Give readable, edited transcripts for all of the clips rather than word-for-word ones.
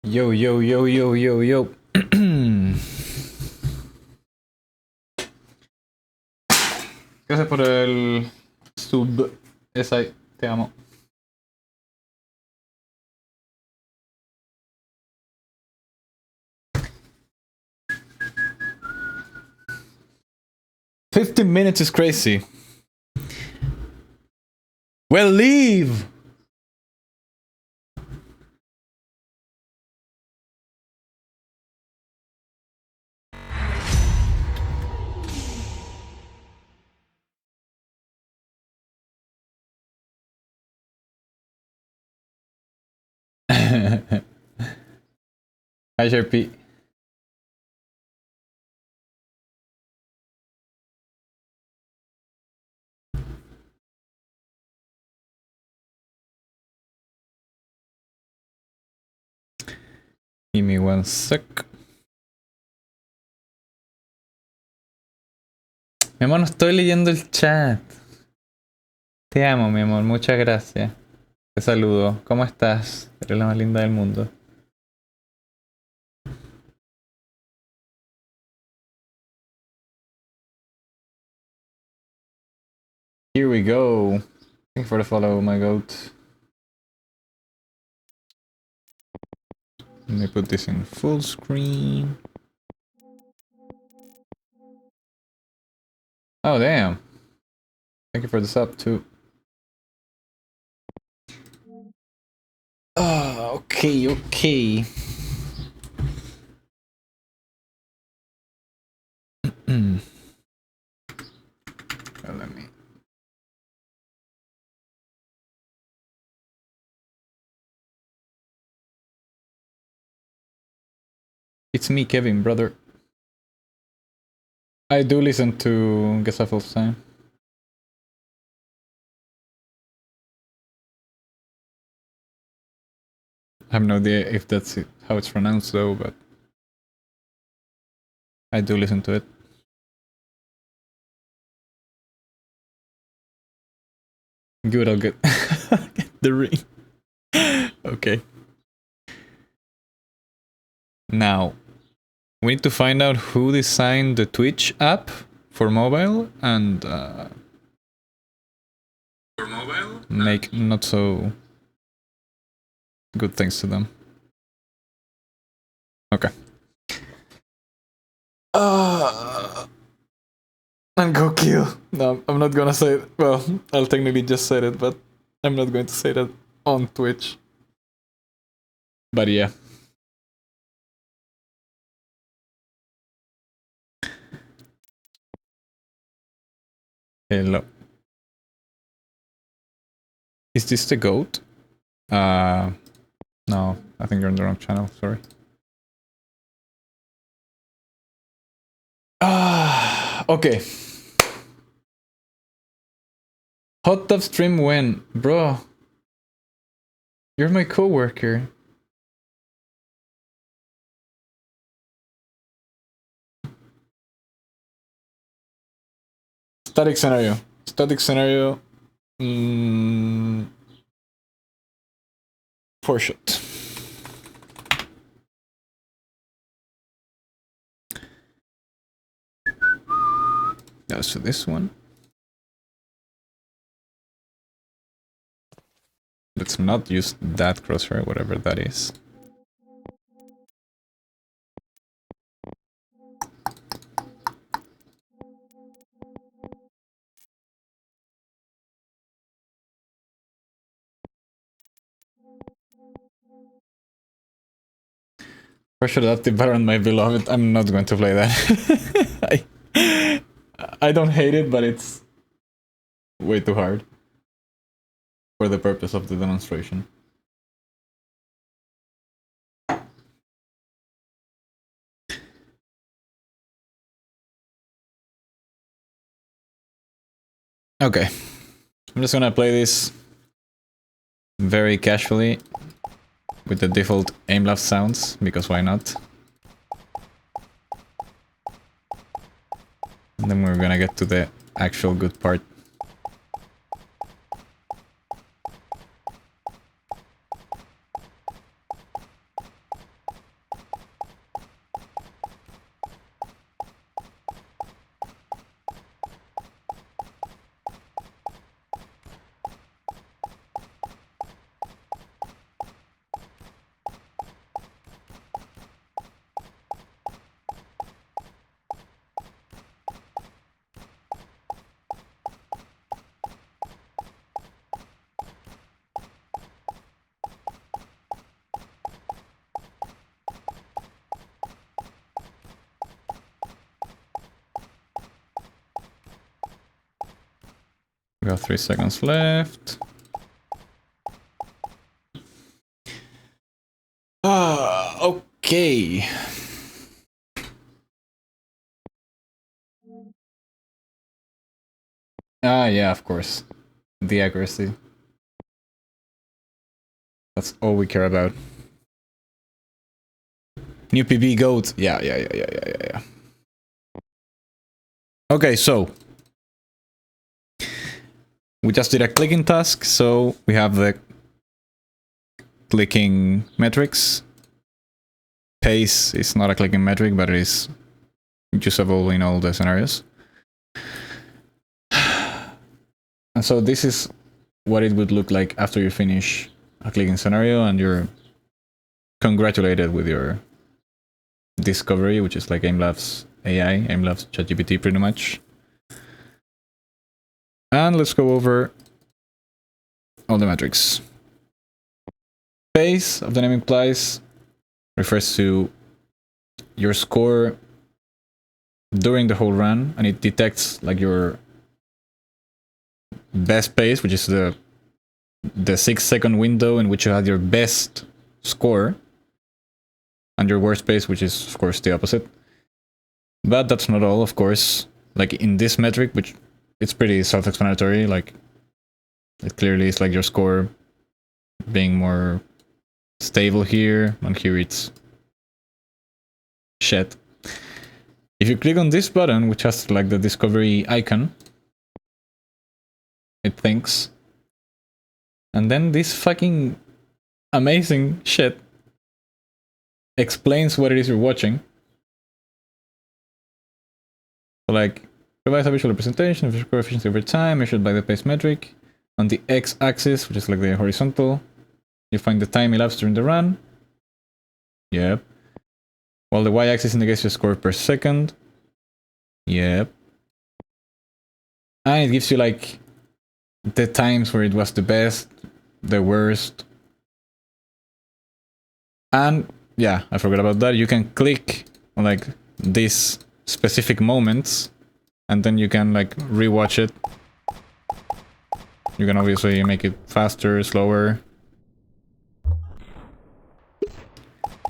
Yo, yo, yo, yo, yo, yo. Gracias por el sub. Esai, te amo. $15 is crazy. Well, leave! Hi, JP. Give me one sec. Mi amor, no estoy leyendo el chat. Te amo, mi amor. Muchas gracias. Te saludo. ¿Cómo estás? Eres la más linda del mundo. Here we go. Thank you for the follow, my goat. Let me put this in full screen. Oh, damn. Thank you for the sub, too. Oh, okay, okay. Well, let me... It's me, Kevin, brother. I do listen to Gesaffelstein. I have no idea if that's it, how it's pronounced though, but I do listen to it. Good, I'll get, get the ring. Okay. Now, we need to find out who designed the Twitch app for mobile and make not so good things to them. Okay. And go kill. No, I'm not gonna say it. Well, I'll technically just say it, but I'm not going to say that on Twitch. But yeah. Hello. Is this the goat? No, I think you're on the wrong channel, sorry. Okay. Hot tub stream when? Bro. You're my coworker. Static scenario. Static scenario. For shot. Yeah, so this one. Let's not use that crosshair, whatever that is. Pressure adaptive Baron, my beloved. I'm not going to play that. I don't hate it, but it's way too hard for the purpose of the demonstration. Okay. I'm just gonna play this very casually with the default Aimlabs sounds, because why not? And then we're gonna get to the actual good part. We have 3 seconds left. Okay. Yeah, of course. The accuracy. That's all we care about. New PB goat. Yeah. Okay, so we just did a clicking task, so we have the clicking metrics. Pace is not a clicking metric, but it is usable in all the scenarios. And so this is what it would look like after you finish a clicking scenario and you're congratulated with your discovery, which is like Aimlabs AI, Aimlabs ChatGPT pretty much. And let's go over all the metrics. Pace of dynamic plies refers to your score during the whole run, and it detects like your best pace, which is the 6-second window in which you had your best score, and your worst pace, which is of course the opposite. But that's not all, of course. Like in this metric, which it's pretty self-explanatory, like it clearly is like your score being more stable here, and here it's shit. If you click on this button, which has like the discovery icon, it thinks. And then this fucking amazing shit explains what it is you're watching. So like, provides a visual representation of your score efficiency over time, measured by the pace metric. On the x-axis, which is like the horizontal, you find the time elapsed during the run. Yep. While the y-axis indicates your score per second. Yep. And it gives you like the times where it was the best, the worst. And yeah, I forgot about that. You can click on like these specific moments and then you can like rewatch it. You can obviously make it faster, slower.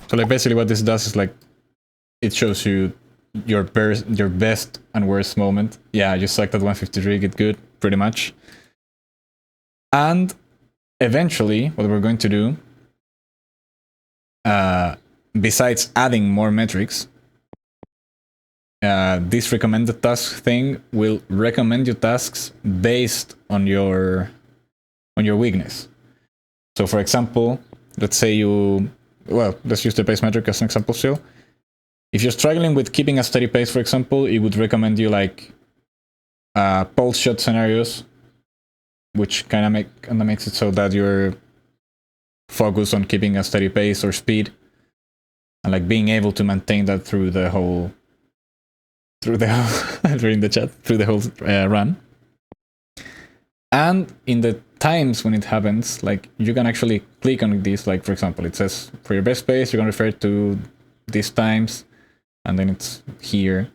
So like basically what this does is like it shows you your best and worst moment. Yeah, you select at 153, get good, pretty much. And eventually, what we're going to do, besides adding more metrics, this recommended task thing will recommend you tasks based on your weakness. So for example, let's say let's use the pace metric as an example still. If you're struggling with keeping a steady pace, for example, it would recommend you like pulse shot scenarios, which kind of makes it so that you're focused on keeping a steady pace or speed, and like being able to maintain that through the whole during the chat through the whole run. And in the times when it happens, like you can actually click on this. Like for example, it says for your best pace, you can refer to these times, and then it's here,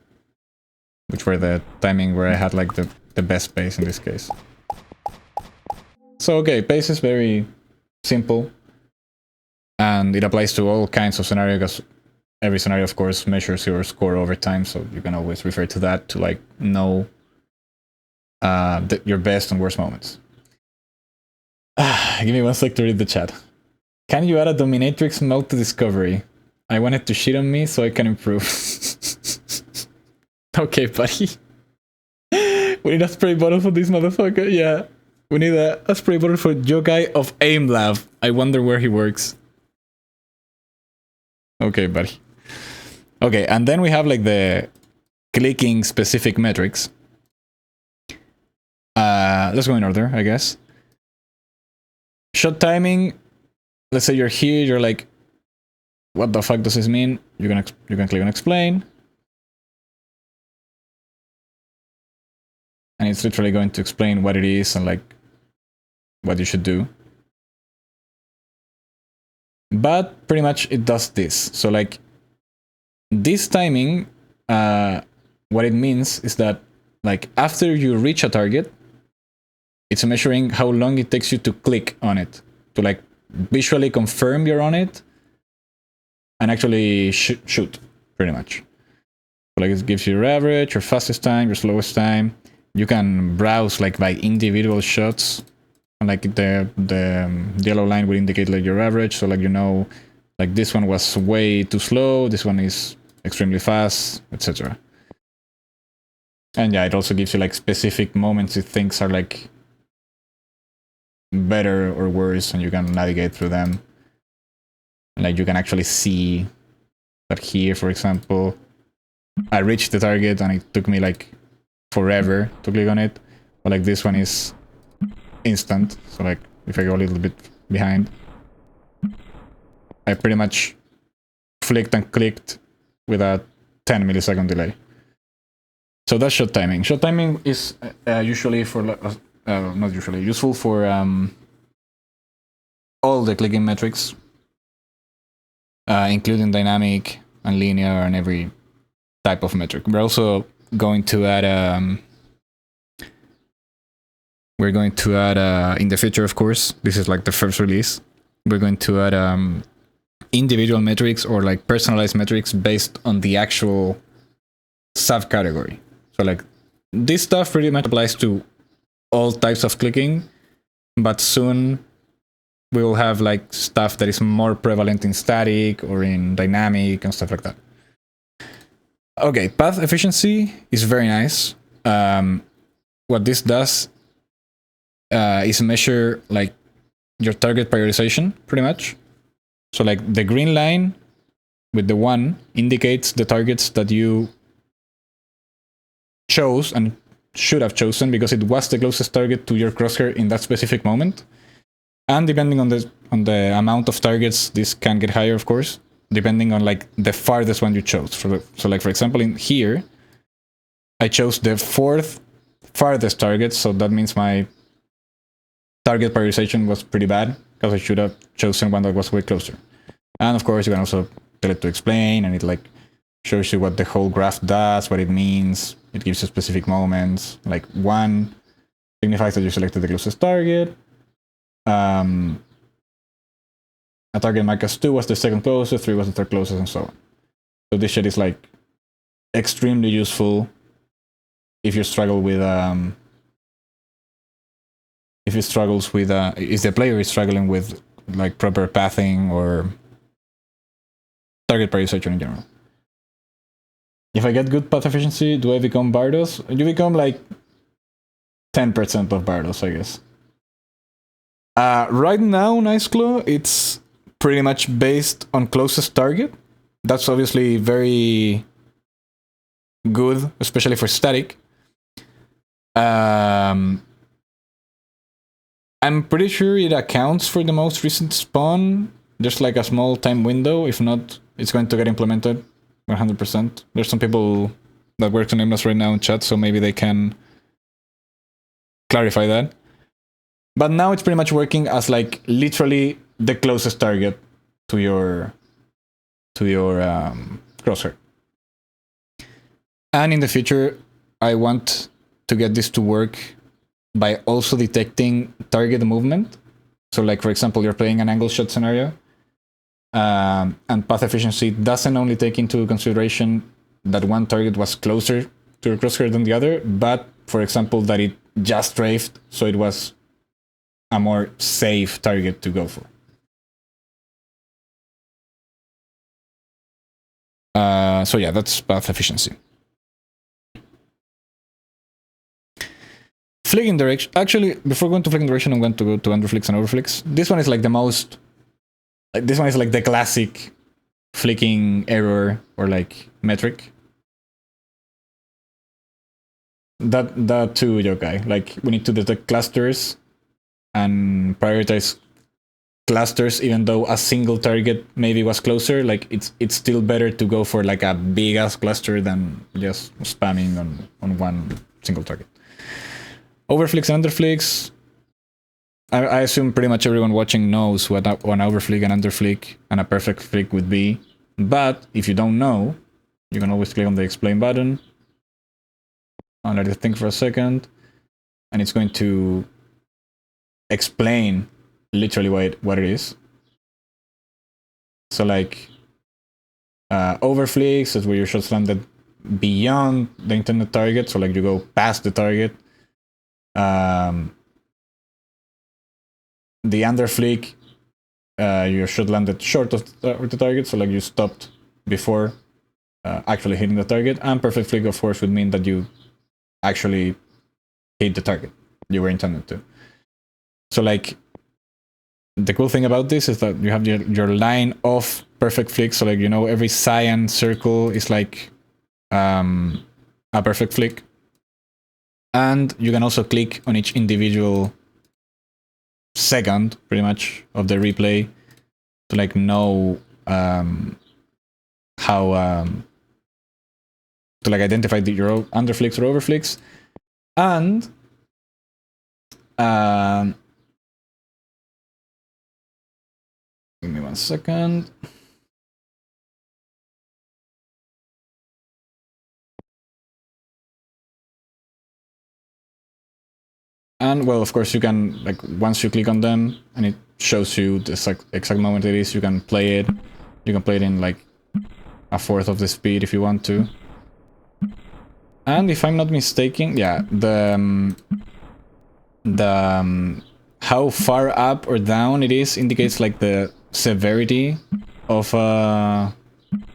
which were the timing where I had like the best pace in this case. So okay, pace is very simple, and it applies to all kinds of scenarios, because every scenario, of course, measures your score over time, so you can always refer to that to like know your best and worst moments. Give me 1 sec to read the chat. Can you add a dominatrix mode to discovery? I want it to shit on me so I can improve. Okay, buddy. We need a spray bottle for this motherfucker. Yeah. We need a spray bottle for Yogai of Aimlab. I wonder where he works. Okay, buddy. Okay, and then we have like the clicking specific metrics. Let's go in order, I guess. Shot timing. Let's say you're here, you're like, what the fuck does this mean? You can click on explain. And it's literally going to explain what it is and like what you should do. But pretty much it does this. So like this timing, what it means is that like after you reach a target, it's measuring how long it takes you to click on it, to like visually confirm you're on it, and actually shoot, pretty much. So like it gives you your average, your fastest time, your slowest time. You can browse like by individual shots, and like the yellow line will indicate like your average. So like you know, like this one was way too slow, this one is extremely fast, etc. And yeah, it also gives you like specific moments if things are like better or worse, and you can navigate through them. Like you can actually see that here, for example, I reached the target and it took me like forever to click on it. But like this one is instant. So like if I go a little bit behind, I pretty much flicked and clicked with a 10 millisecond delay. So that's shot timing. Shot timing is usually for not usually useful for all the clicking metrics, including dynamic and linear and every type of metric. We're also going to add in the future, of course. This is like the first release. We're going to add individual metrics or like personalized metrics based on the actual subcategory. So like this stuff pretty much applies to all types of clicking, but soon we will have like stuff that is more prevalent in static or in dynamic and stuff like that. Okay, path efficiency is very nice. What this does is measure like your target prioritization, pretty much. So like the green line with the 1 indicates the targets that you chose and should have chosen because it was the closest target to your crosshair in that specific moment. And depending on the amount of targets, this can get higher, of course, depending on like the farthest one you chose. So like for example, in here, I chose the 4th farthest target, so that means my target prioritization was pretty bad because I should have chosen one that was way closer. And of course, you can also tell it to explain, and it like shows you what the whole graph does, what it means. It gives you specific moments. Like 1 signifies that you selected the closest target. A target mark as 2 was the second closest, 3 was the third closest, and so on. So this shit is like extremely useful if you struggle with if the player is struggling with like proper pathing or target prioritization in general. If I get good path efficiency, do I become Bardos? You become like 10% of Bardos, I guess. Right now, Niceclaw, it's pretty much based on closest target. That's obviously very good, especially for static. I'm pretty sure it accounts for the most recent spawn. There's like a small time window. If not, it's going to get implemented 100%. There's some people that work on Aimlabs right now in chat, so maybe they can clarify that. But now it's pretty much working as like literally the closest target to your crosshair. And in the future, I want to get this to work by also detecting target movement. So like, for example, you're playing an angle shot scenario, and path efficiency doesn't only take into consideration that one target was closer to your crosshair than the other, but, for example, that it just strafed, so it was a more safe target to go for. So yeah, that's path efficiency. Flicking direction. Actually, before going to flicking direction, I'm going to go to underflicks and overflicks. This one is like the most. Like, this one is like the classic flicking error or like metric. That too, Yokai. Like we need to detect clusters and prioritize clusters, even though a single target maybe was closer. Like it's still better to go for like a big ass cluster than just spamming on one single target. Overflicks and underflicks. I assume pretty much everyone watching knows what an overflick, an underflick, and a perfect flick would be. But if you don't know, you can always click on the explain button and let it think for a second. And it's going to explain literally what it is. So like overflicks is where your shots landed beyond the intended target, so like you go past the target. The underflick, your shot landed short of the target, so like you stopped before actually hitting the target. And perfect flick, of course, would mean that you actually hit the target you were intended to. So like the cool thing about this is that you have your line of perfect flick. So like, you know, every cyan circle is like a perfect flick. And you can also click on each individual second, pretty much, of the replay to like know how to like identify your underflicks or overflicks. And give me 1 second. And well, of course, you can, like, once you click on them and it shows you the exact moment it is, you can play it. You can play it in like a fourth of the speed if you want to. And if I'm not mistaken, yeah, the how far up or down it is indicates like the severity of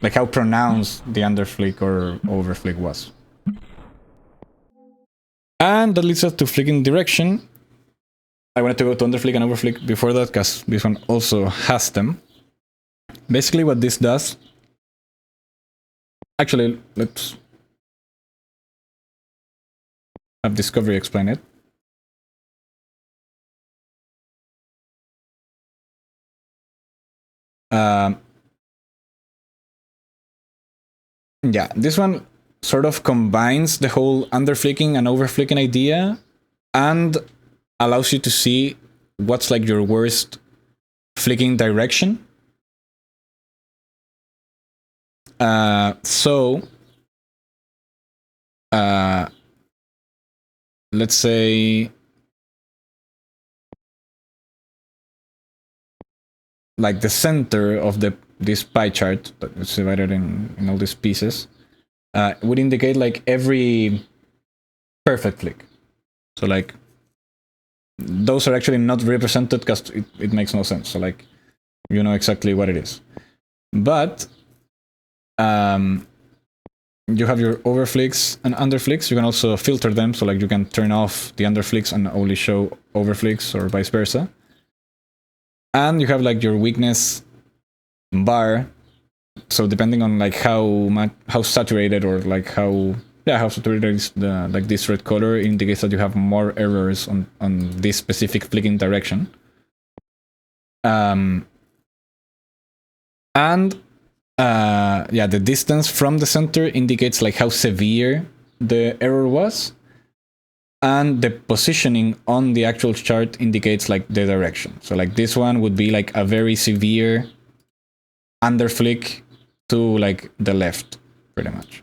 like how pronounced the underflick or overflick was. And that leads us to flicking direction. I wanted to go to underflick and overflick before that because this one also has them. Basically what this does... Actually, let's have Discovery explain it. Yeah, this one sort of combines the whole underflicking and overflicking idea and allows you to see what's like your worst flicking direction. Let's say like the center of this pie chart that's divided in all these pieces would indicate like every perfect flick. So like those are actually not represented because it makes no sense. So like you know exactly what it is. But you have your overflicks and underflicks. You can also filter them. So like you can turn off the underflicks and only show overflicks or vice versa. And you have like your weakness bar. So depending on like how saturated or like how saturated is the like this red color, indicates that you have more errors on this specific flicking direction. And the distance from the center indicates like how severe the error was. And the positioning on the actual chart indicates like the direction. So like this one would be like a very severe underflick to like the left, pretty much.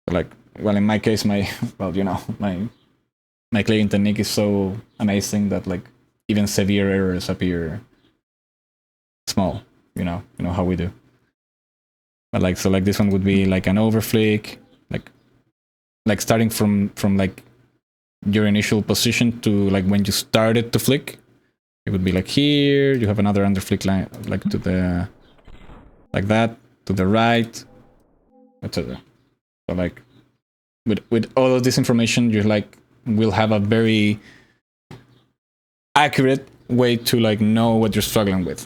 So like, well, in my case, my clicking technique is so amazing that like even severe errors appear small. You know how we do. But like, so like this one would be like an overflick, like starting from like your initial position to like when you started to flick. It would be like here, you have another underflick line like to the like that, to the right, etc. So like with all of this information, you like will have a very accurate way to like know what you're struggling with.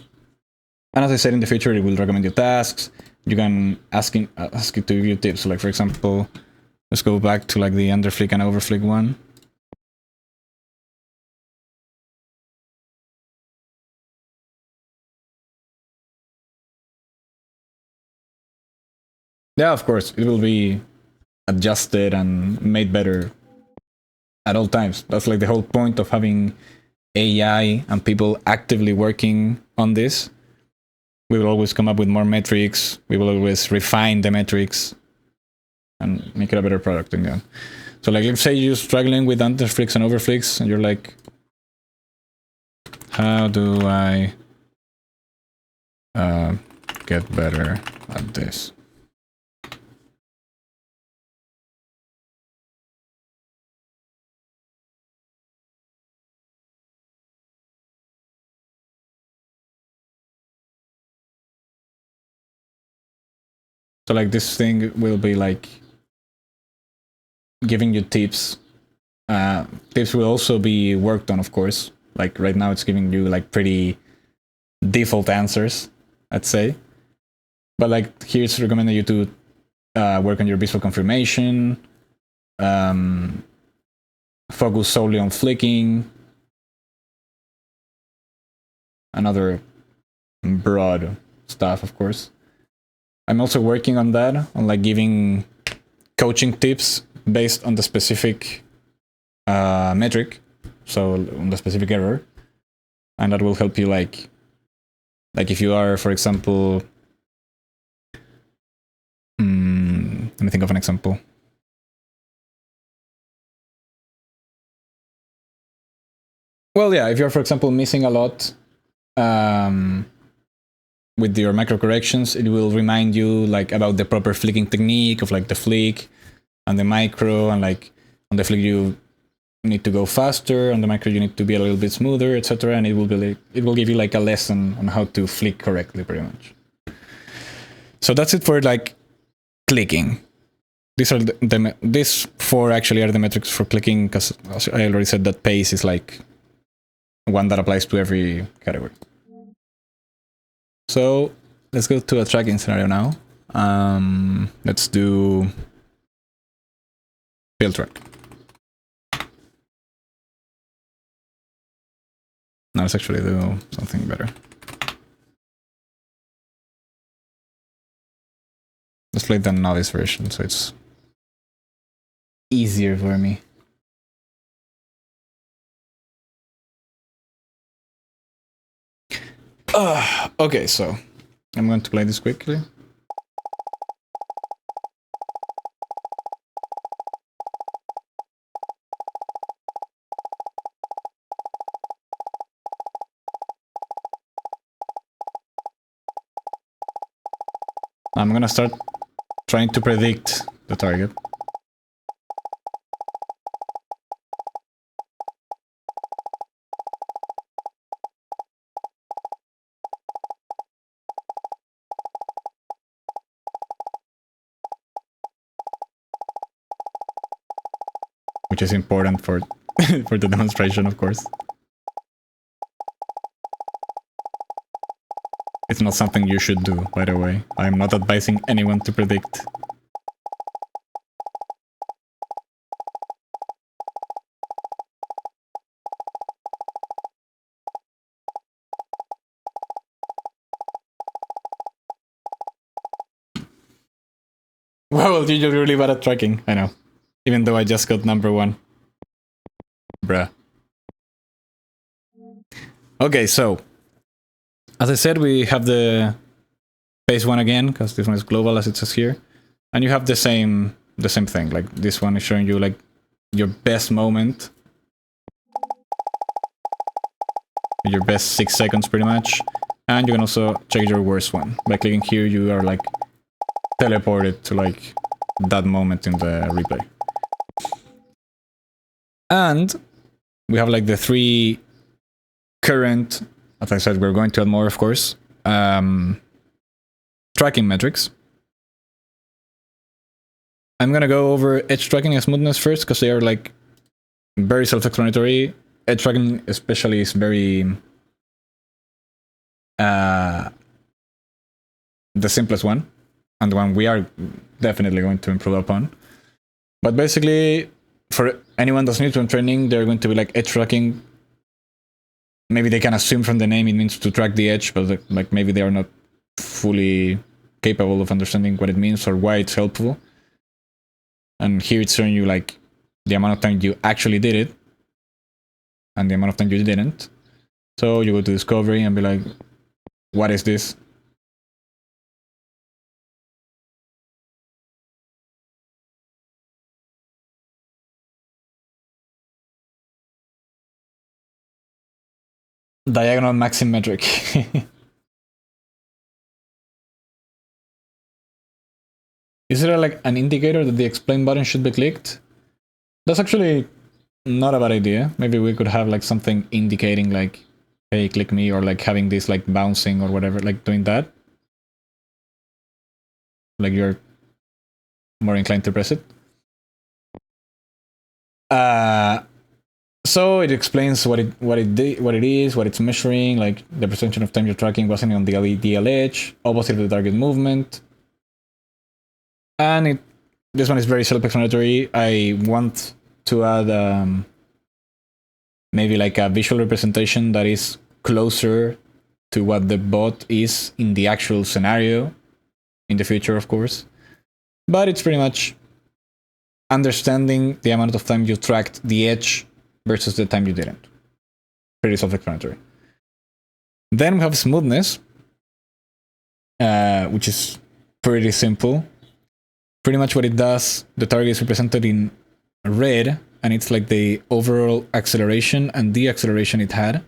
And as I said, in the future, it will recommend you tasks. You can ask it to give you tips. So like, for example, let's go back to like the underflick and overflick one. Yeah, of course, it will be adjusted and made better at all times. That's like the whole point of having AI and people actively working on this. We will always come up with more metrics. We will always refine the metrics. and make it a better product in the end. So like, let's say you're struggling with underflicks and overflicks, and you're like, how do I get better at this? So like this thing will be like giving you tips. Tips will also be worked on, of course. Like right now it's giving you like pretty default answers, I'd say. But like here it's recommending you to work on your visual confirmation, focus solely on flicking, and other broad stuff, of course. I'm also working on that, on like giving coaching tips based on the specific metric, so on the specific error, and that will help you like if you are, for example, let me think of an example. Well, yeah, if you're, for example, missing a lot with your micro corrections, it will remind you like about the proper flicking technique of like the flick and the micro, and like on the flick you need to go faster, on the micro you need to be a little bit smoother, etc. And it will be like, it will give you like a lesson on how to flick correctly, pretty much. So that's it for like clicking. These are these four actually are the metrics for clicking, because I already said that pace is like one that applies to every category. So let's go to a tracking scenario now. Let's do field track. Now let's actually do something better. Let's play the novice version, so it's easier for me. Okay, so I'm going to play this quickly. I'm gonna start trying to predict the target. Which is important for for the demonstration, of course. It's not something you should do, by the way. I'm not advising anyone to predict. Well, you're really bad at tracking, I know. Even though I just got number 1. Bruh. Okay, so as I said, we have the phase 1 again, because this one is global as it says here. And you have the same thing, like this one is showing you like your best moment. Your best 6 seconds pretty much. And you can also check your worst one. By clicking here you are like teleported to like that moment in the replay. And we have like the 3 current, as I said, we're going to add more, of course, tracking metrics. I'm gonna go over edge tracking and smoothness first, because they are like very self-explanatory. Edge tracking especially is very the simplest one, and the one we are definitely going to improve upon. But basically, for anyone that's new to training, they're going to be like edge tracking. Maybe they can assume from the name it means to track the edge, but like maybe they are not fully capable of understanding what it means or why it's helpful. And here it's showing you like the amount of time you actually did it and the amount of time you didn't. So you go to discovery and be like, what is this? Diagonal maxim metric. Is there like an indicator that the explain button should be clicked? That's actually not a bad idea. Maybe we could have like something indicating like, hey, click me, or like having this like bouncing or whatever, like doing that. Like you're more inclined to press it. So it explains what it is, what it's measuring, like the percentage of time you're tracking wasn't on the DL edge, opposite of the target movement. And this one is very self-explanatory. I want to add maybe like a visual representation that is closer to what the bot is in the actual scenario, in the future, of course. But it's pretty much understanding the amount of time you tracked the edge versus the time you didn't. Pretty self-explanatory. Then we have smoothness, which is pretty simple. Pretty much what it does, the target is represented in red, and it's like the overall acceleration and deceleration it had.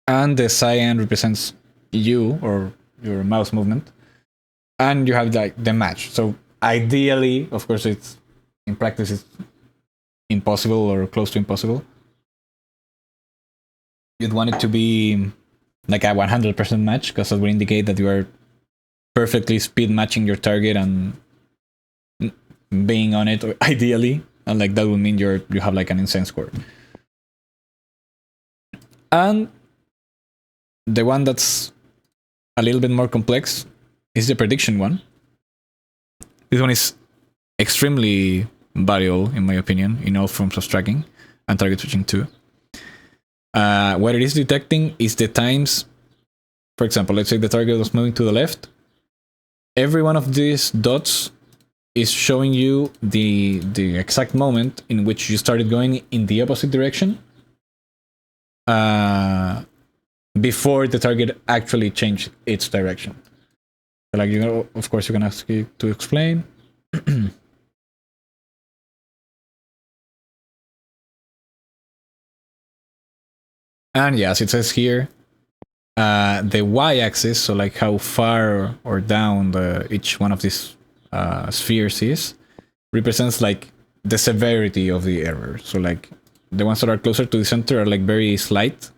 And the cyan represents you, or your mouse movement. And you have like the match. So ideally, of course, it's in practice it's impossible or close to impossible. You'd want it to be like a 100% match, because that would indicate that you are perfectly speed matching your target and being on it, or ideally, and like that would mean you have like an insane score. And the one that's a little bit more complex is the prediction one. This one is extremely valuable, in my opinion, in all forms of tracking and target switching too. What it is detecting is the times, for example, let's say the target was moving to the left. Every one of these dots is showing you the exact moment in which you started going in the opposite direction before the target actually changed its direction. So like, you know, of course you can ask it to explain. And yes, it says here, the y-axis, so like how far or down each one of these spheres is, represents like the severity of the error. So like the ones that are closer to the center are like very slight.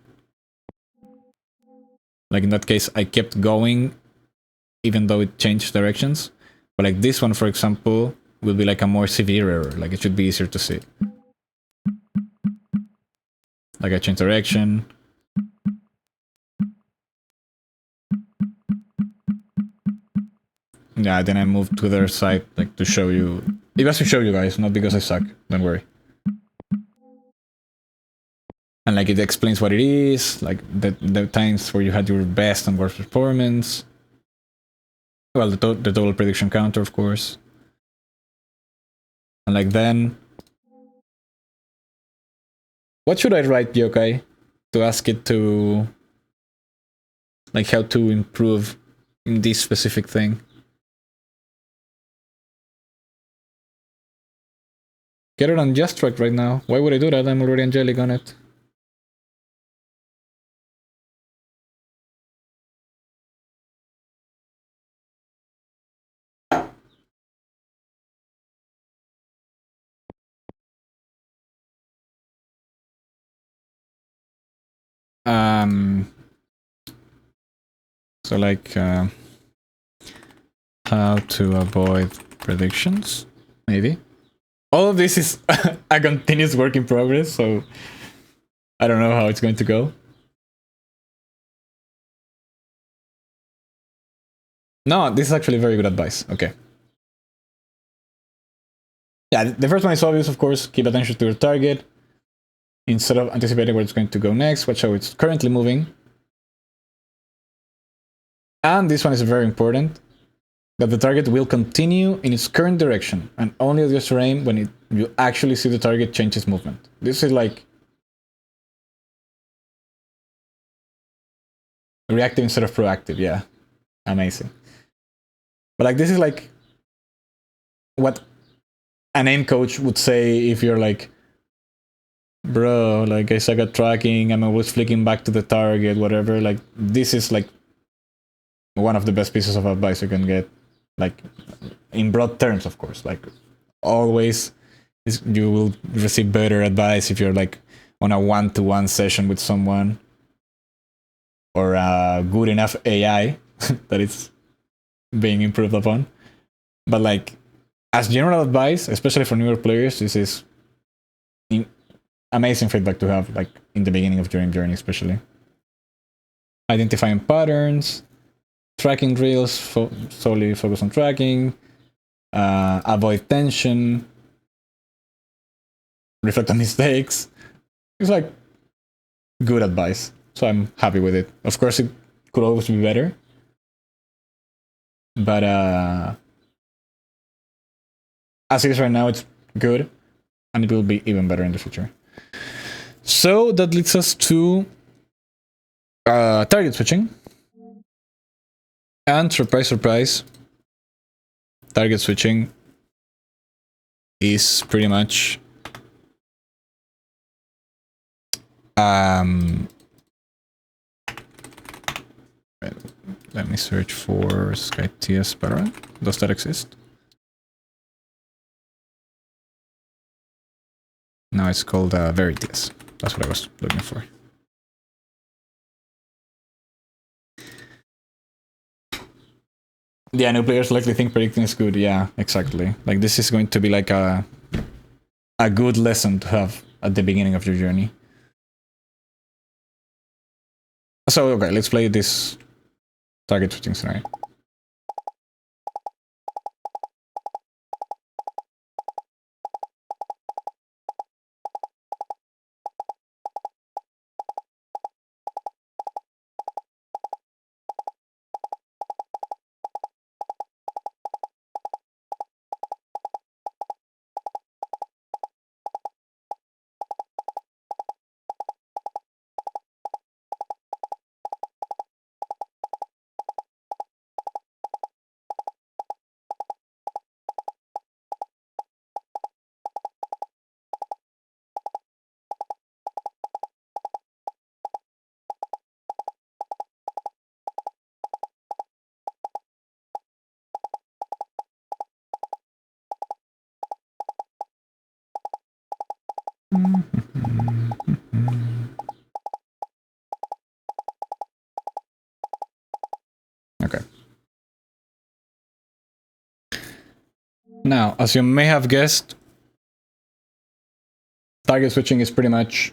Like in that case, I kept going even though it changed directions. But like this one, for example, will be like a more severe error. Like it should be easier to see. Like I changed direction. Yeah, then I moved to the other side, like to show you. It was to show you guys, not because I suck. Don't worry. And like it explains what it is, like the times where you had your best and worst performance. Well, the total prediction counter, of course. And like then, what should I write, Yokai, to ask it to, like, how to improve in this specific thing? Get it on Just Track right now. Why would I do that? I'm already angelic on it. So like, how to avoid predictions, maybe. All of this is a continuous work in progress, so I don't know how it's going to go. No, this is actually very good advice. Okay. Yeah, the first one is obvious, of course. Keep attention to your target. Instead of anticipating where it's going to go next, watch how it's currently moving. And this one is very important, that the target will continue in its current direction and only adjust your aim when you actually see the target change its movement. This is like reactive instead of proactive. Yeah, amazing. But like, this is like what an aim coach would say if you're like bro, like I suck at tracking, I'm always flicking back to the target, whatever. Like, this is like one of the best pieces of advice you can get. Like, in broad terms, of course. Like, always you will receive better advice if you're like on a one-to-one session with someone, or a good enough AI that it's being improved upon. But like, as general advice, especially for newer players, this is amazing feedback to have, like in the beginning of your journey, especially. Identifying patterns, tracking drills, solely focus on tracking, avoid tension, reflect on mistakes. It's like good advice, so I'm happy with it. Of course, it could always be better, but as it is right now, it's good, and it will be even better in the future. So that leads us to target switching. And surprise, surprise, target switching is pretty much let me search for SkyTS pattern. Does that exist? No, it's called VeriTS. That's what I was looking for. Yeah, new players likely think predicting is good. Yeah, exactly. Like, this is going to be like a good lesson to have at the beginning of your journey. So, okay, let's play this target switching scenario. Okay. Now, as you may have guessed, target switching is pretty much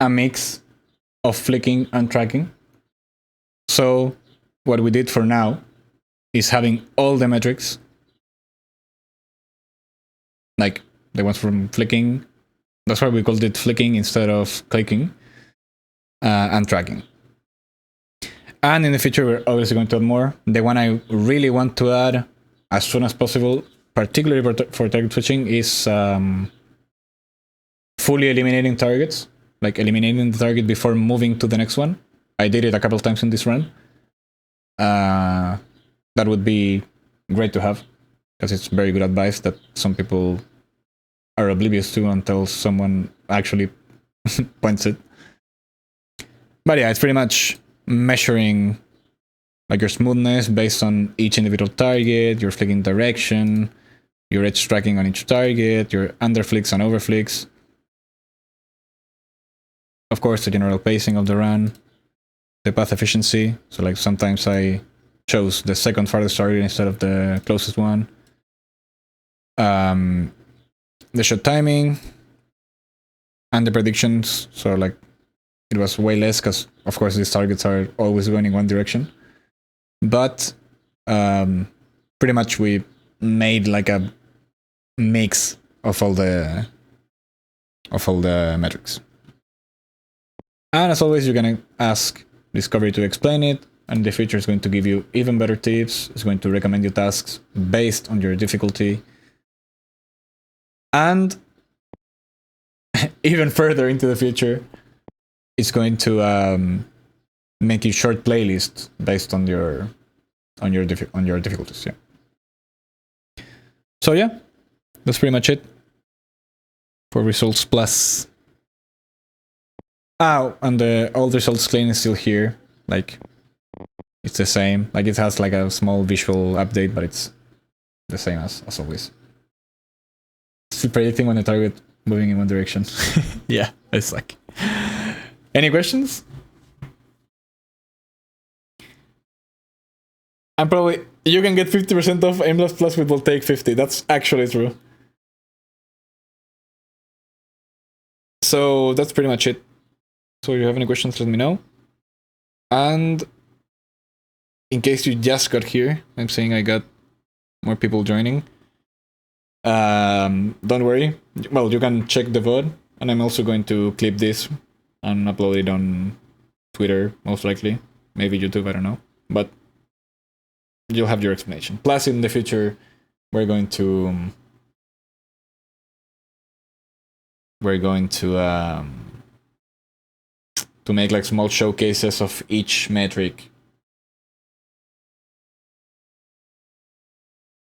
a mix of flicking and tracking. So what we did for now is having all the metrics, like the ones from flicking. That's why we called it flicking instead of clicking, and tracking. And in the future, we're obviously going to add more. The one I really want to add as soon as possible, particularly for target switching, is fully eliminating targets, like eliminating the target before moving to the next one. I did it a couple times in this run. That would be great to have, because it's very good advice that some people are oblivious to until someone actually points it. But yeah, it's pretty much measuring like your smoothness based on each individual target, your flicking direction, your edge tracking on each target, your underflicks and overflicks. Of course, the general pacing of the run, the path efficiency. So like sometimes I chose the second farthest target instead of the closest one. The shot timing and the predictions. So like it was way less because of course these targets are always going in one direction. But pretty much we made like a mix of all the metrics. And as always, you're gonna ask Discovery to explain it, and the feature is going to give you even better tips. It's going to recommend you tasks based on your difficulty. And even further into the future, it's going to make you short playlists based on your difficulties. Yeah. So yeah, that's pretty much it. for results plus. Oh, and the old results clean is still here. Like, it's the same. Like, it has like a small visual update, but it's the same as always. Still predicting when the target moving in one direction. Yeah, it's like. Any questions? I'm probably. You can get 50% off Aimlabs Plus with Voltaic 50. That's actually true. So that's pretty much it. So if you have any questions, let me know. And in case you just got here, I'm saying I got more people joining. Don't worry. Well, you can check the VOD, and I'm also going to clip this and upload it on Twitter, most likely. Maybe YouTube, I don't know. But you'll have your explanation. Plus, in the future, we're going to make like small showcases of each metric.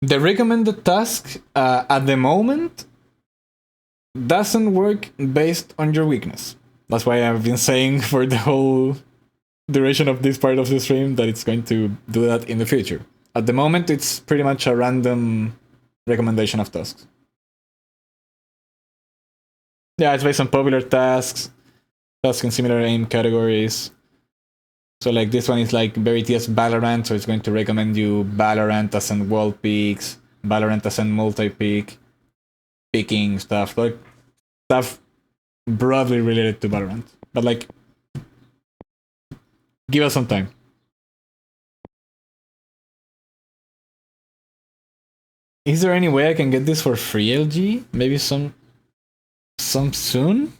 The recommended task at the moment doesn't work based on your weakness. That's why I've been saying for the whole duration of this part of the stream that it's going to do that in the future. At the moment, it's pretty much a random recommendation of tasks. Yeah, it's based on popular tasks in similar aim categories. So like this one is like Verity's Valorant, so it's going to recommend you Valorant Ascent wall picks, Valorant Ascent multi-pick, picking stuff, like stuff broadly related to Valorant. But like, give us some time. Is there any way I can get this for free, LG? Maybe some soon?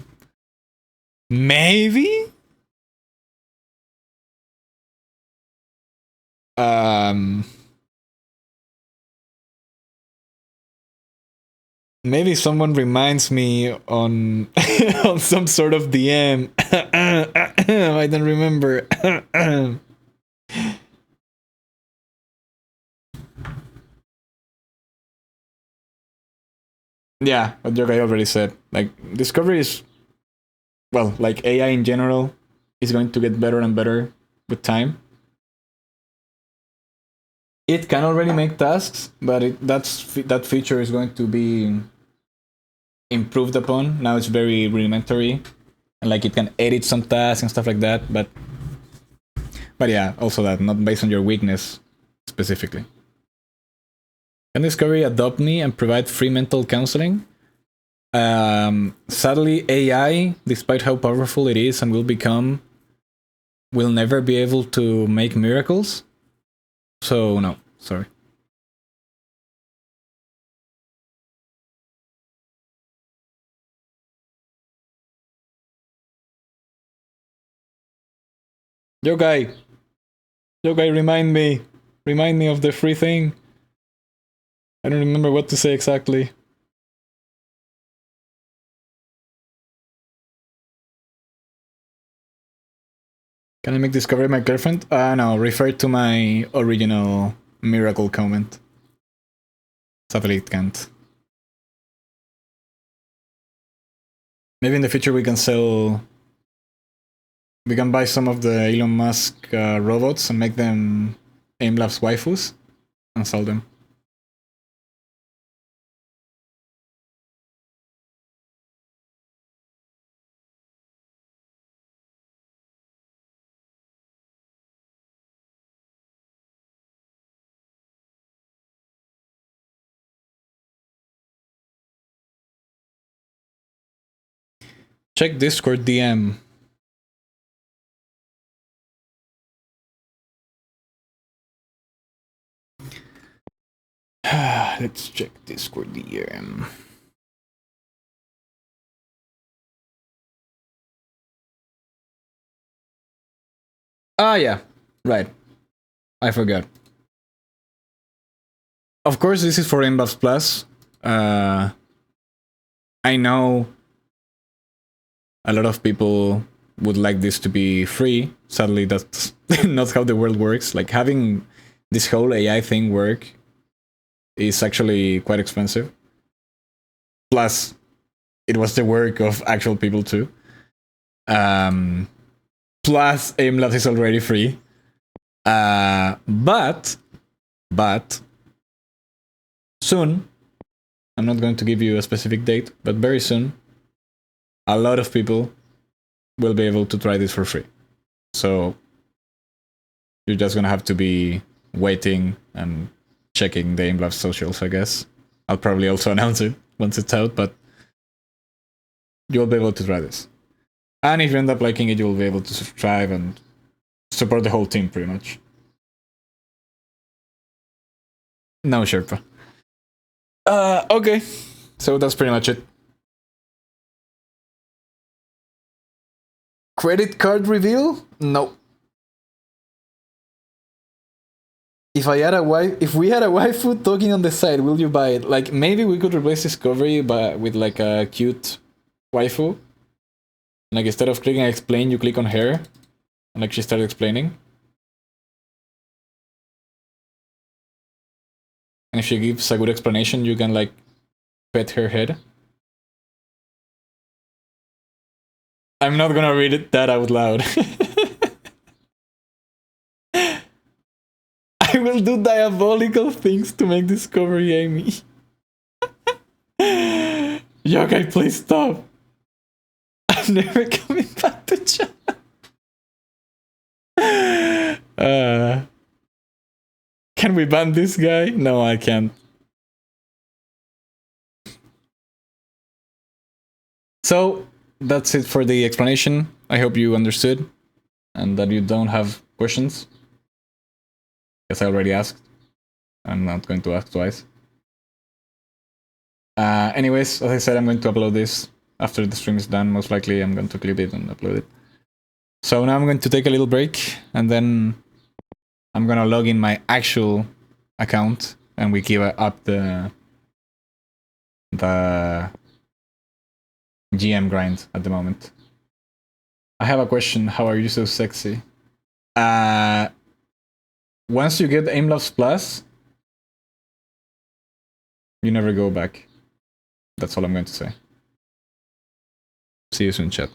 Maybe? Maybe someone reminds me on on some sort of DM. I don't remember. Yeah, what your guy already said. Like, Discovery is, well, like AI in general is going to get better and better with time. It can already make tasks, but that feature is going to be improved upon. Now it's very rudimentary, and like it can edit some tasks and stuff like that. But yeah, also that not based on your weakness specifically. Can Discovery adopt me and provide free mental counseling? Sadly, AI, despite how powerful it is and will never be able to make miracles. So no, sorry. Yo guy, remind me of the free thing. I don't remember what to say exactly. Can I make Discovery my girlfriend? No, refer to my original miracle comment. Sadly, it can't. Maybe in the future we can buy some of the Elon Musk robots and make them Aimlabs waifus and sell them. Check Discord DM. Let's check Discord DM. Ah, yeah. Right. I forgot. Of course, this is for Aimlabs Plus. I know a lot of people would like this to be free. Sadly, that's not how the world works. Like, having this whole AI thing work is actually quite expensive. Plus, it was the work of actual people too. Plus, Aimlabs is already free. But soon, I'm not going to give you a specific date, but very soon, a lot of people will be able to try this for free. So you're just gonna have to be waiting and checking the Aimlabs socials, I guess. I'll probably also announce it once it's out, but you'll be able to try this. And if you end up liking it, you'll be able to subscribe and support the whole team, pretty much. No, Sherpa. Okay. So that's pretty much it. Credit card reveal? No. If we had a waifu talking on the side, will you buy it? Like, maybe we could replace Discovery with like a cute waifu. Like, instead of clicking explain, you click on her. And like she started explaining. And if she gives a good explanation, you can like pet her head. I'm not gonna read it that out loud. I will do diabolical things to make Discovery Amy. Yokai, please stop. I'm never coming back to chat. Can we ban this guy? No, I can't. So, that's it for the explanation. I hope you understood and that you don't have questions. Because I already asked. I'm not going to ask twice. Anyways, as I said, I'm going to upload this after the stream is done. Most likely I'm going to clip it and upload it. So now I'm going to take a little break and then I'm going to log in my actual account and we keep up the GM grind at the moment. I have a question. How are you so sexy? Once you get Aimlabs Plus, you never go back. That's all I'm going to say. See you soon, chat.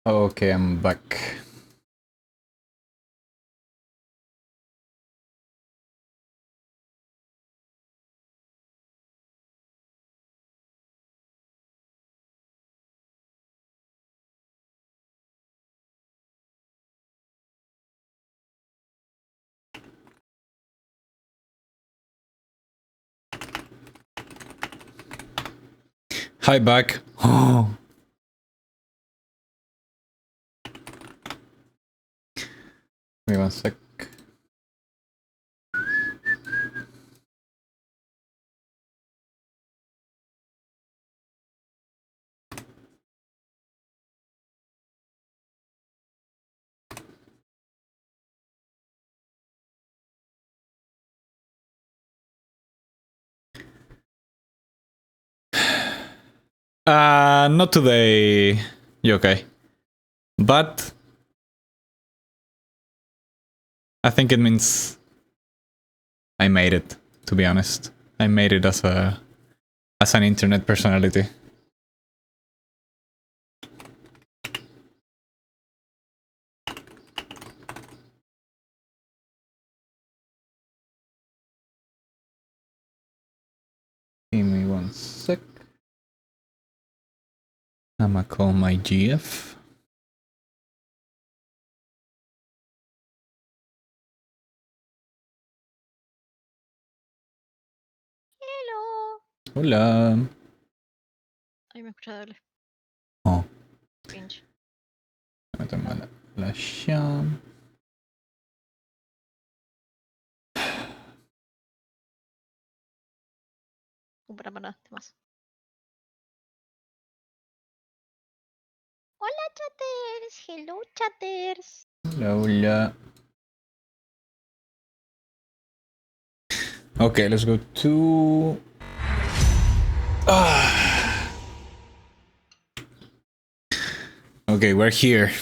Okay, I'm back. Hi, back. Oh. Wait 1 sec. Not today, okay. But I think it means I made it, to be honest. I made it as an internet personality. Give me 1 sec. I'ma call my GF. Hello. Hola. Ay, me escucha doble. Oh, Pinche. me tomo la sham. Para, más. Hola, chatters. Hello, chatters. Hola, hola. Okay, let's go to... Okay, we're here.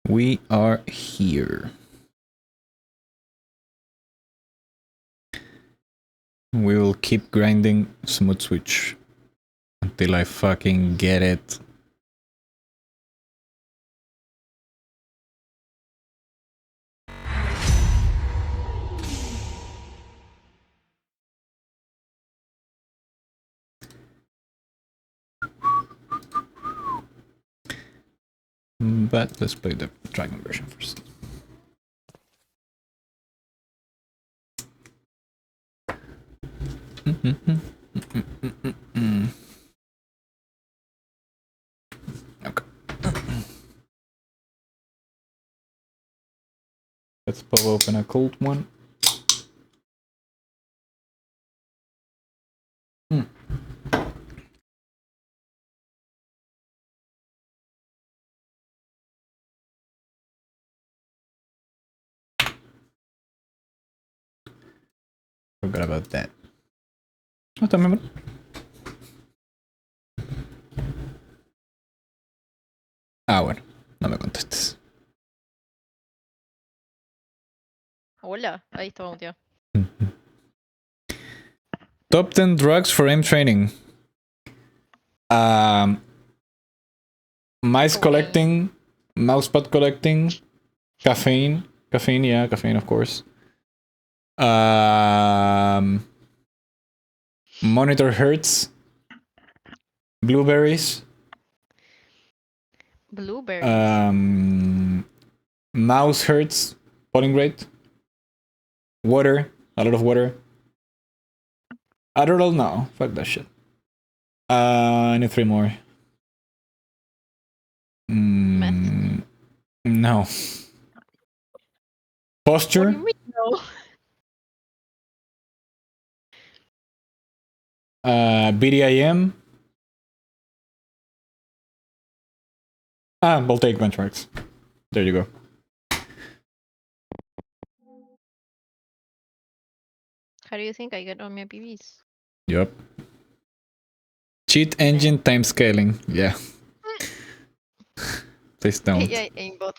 We are here. We will keep grinding smooth switch until I fucking get it. But let's play the dragon version first. Okay. Let's pop open a cold one. Forgot about that. No te remember. Bueno, no me contestes. Hola. Ahí estaba un tío. Top 10 drugs for aim training. Mice collecting, mousepad collecting, caffeine, yeah, caffeine, of course. Monitor hertz, blueberries, Blueberries. mouse hertz, polling rate, water, a lot of water. Adderall, no, fuck that shit. I need 3 more. Meth. No. What do Posture, you mean no? BDIM. Voltaic benchmarks. There you go. How do you think I get on my PVs? Yep. Cheat engine time scaling. Yeah. Please don't. AI aimbot.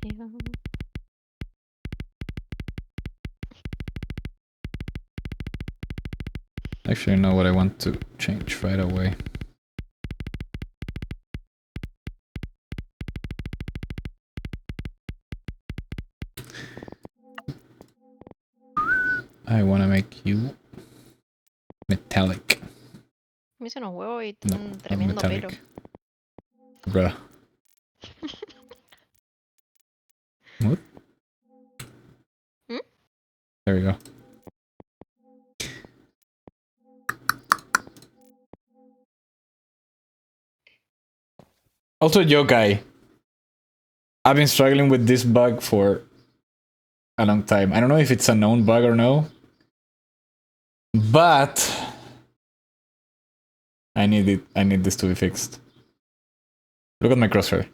radio. Actually, I know what I want to change right away. I want to make you metallic. Me hice unos huevos y No, un not tremendo pelo. metallic. Bruh. What? ¿Mm? There we go. Also, yokai. I've been struggling with this bug for a long time. I don't know if it's a known bug or no, but I need it. I need this to be fixed. Look at my crosshair.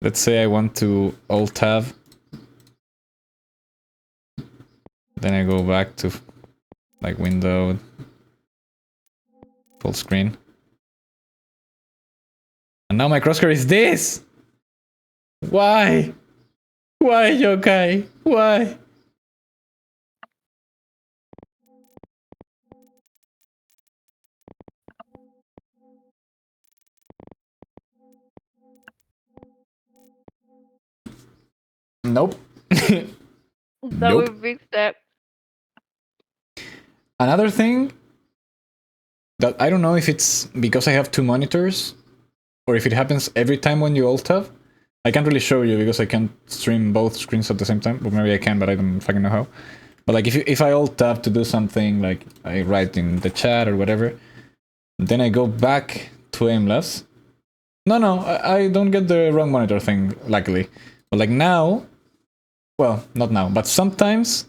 Let's say I want to Alt-Tab. Then I go back to like window, full screen. And now my crosshair is this! Why? Why, yokai? Why? Nope. That Nope. would fix that. Another thing that I don't know if it's because I have two monitors or if it happens every time when you Alt-Tab. I can't really show you because I can't stream both screens at the same time. Or maybe I can, but I don't fucking know how. But like if I Alt-Tab to do something, like I write in the chat or whatever, then I go back to Aimlabs. No, I don't get the wrong monitor thing, luckily. But like now, well, not now, but sometimes,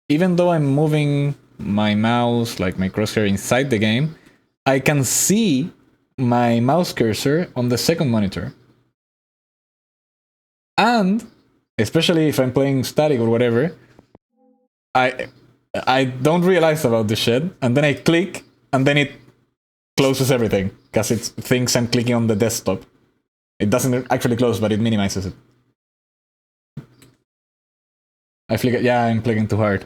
even though I'm moving my mouse, like my crosshair inside the game, I can see my mouse cursor on the second monitor. And, especially if I'm playing static or whatever, I don't realize about this shit, and then I click, and then it closes everything, because it thinks I'm clicking on the desktop. It doesn't actually close, but it minimizes it. I flick it. Yeah, I'm clicking too hard.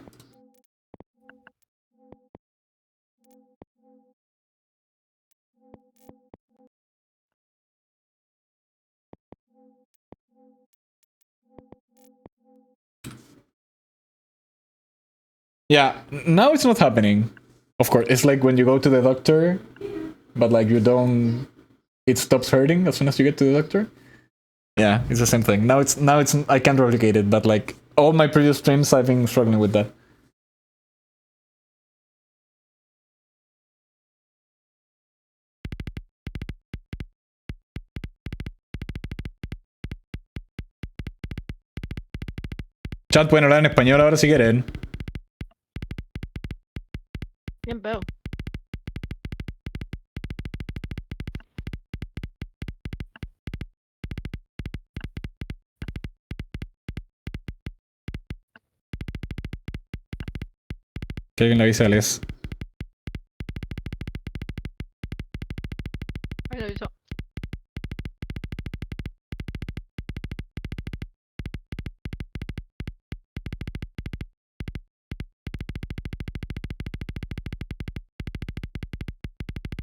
Yeah, now it's not happening. Of course, it's like when you go to the doctor, but like you don't, it stops hurting as soon as you get to the doctor. Yeah, it's the same thing. Now it's I can't replicate it, but like all my previous streams, I've been struggling with that. Chat, pueden hablar en español ahora si quieren. Bien veo. Que alguien le avise a Les. Ahí lo hizo.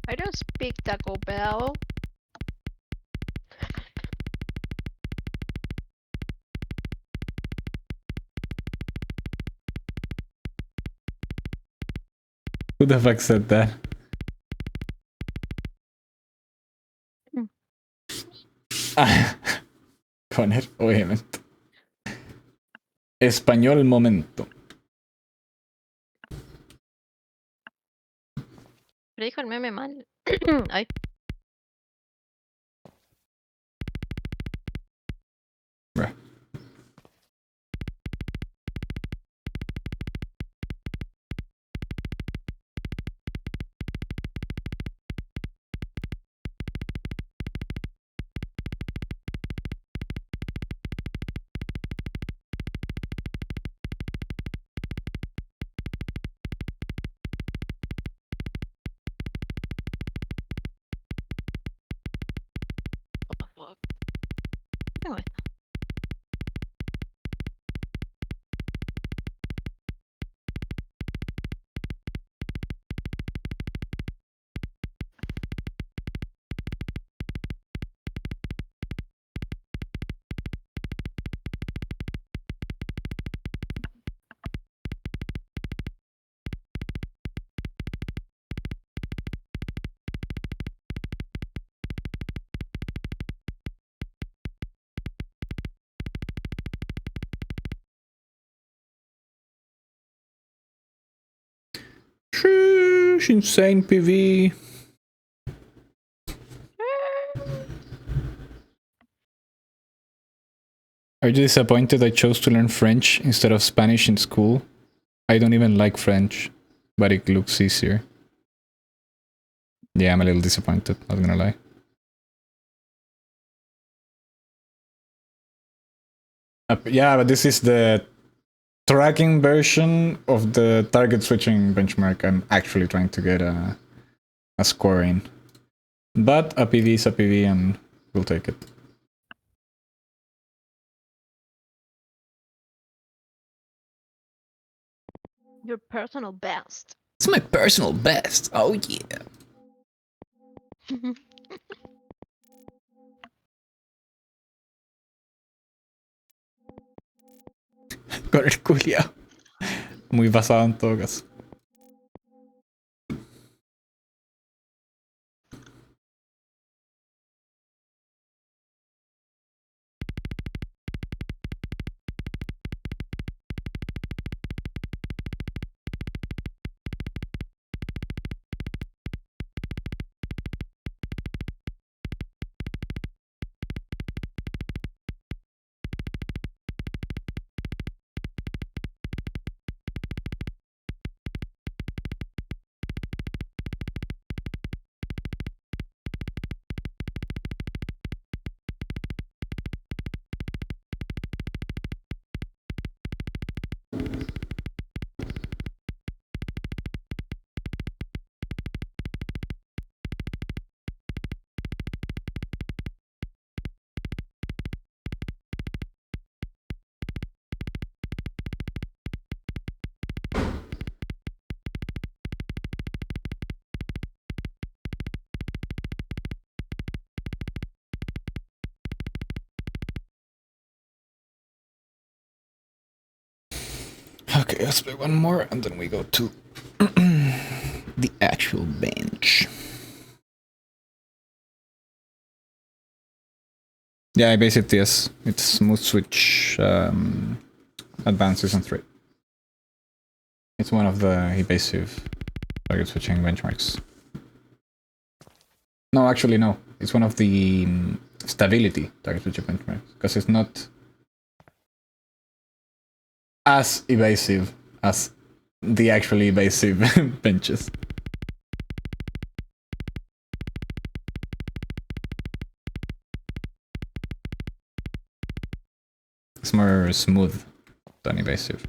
I don't speak Taco Bell. Who the fuck said that? Poner, obviamente. Español momento. Pero dijo el meme mal. Ay. Bruh. fuck? Anyway. Sheesh, insane PV. Are you disappointed I chose to learn French instead of Spanish in school? I don't even like French, but it looks easier. Yeah, I'm a little disappointed, not gonna lie. Yeah, but this is the tracking version of the target switching benchmark I'm actually trying to get a score in. But a PV is a PV and we'll take it. Your personal best. It's my personal best. Oh yeah. Correr culiao. Muy basado en todo caso. Okay, let's play one more and then we go to the actual bench. Yeah, I base it yes. It's smooth switch advanced season 3. It's one of the evasive target switching benchmarks. No, actually no. It's one of the stability target switching benchmarks because it's not as evasive as the actually evasive benches. It's more smooth than evasive.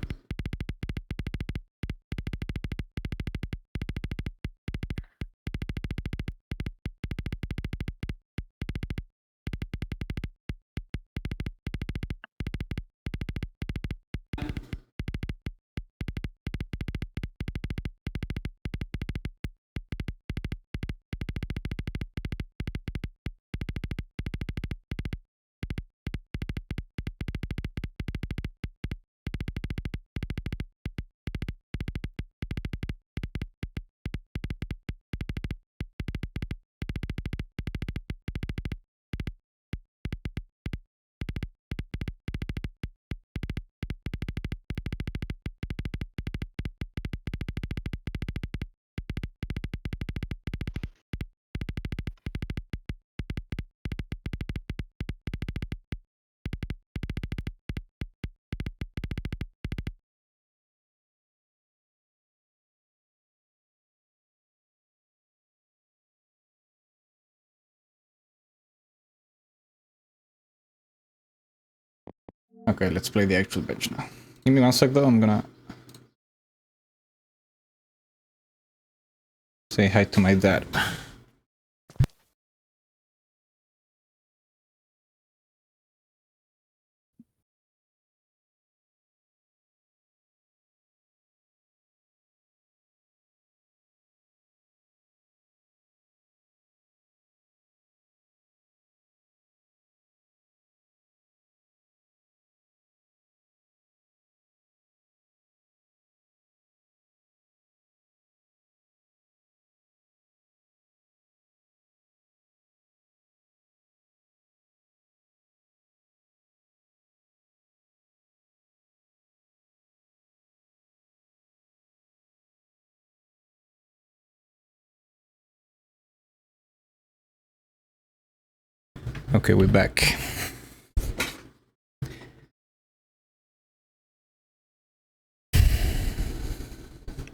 Okay, let's play the actual bench now. Give me 1 sec though, I'm gonna say hi to my dad. Okay, we're back.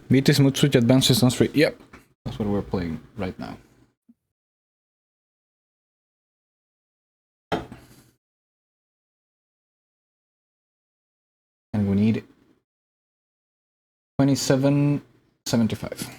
BT Smooth Switch Advances on S3. Yep, that's what we're playing right now. And we need 2775.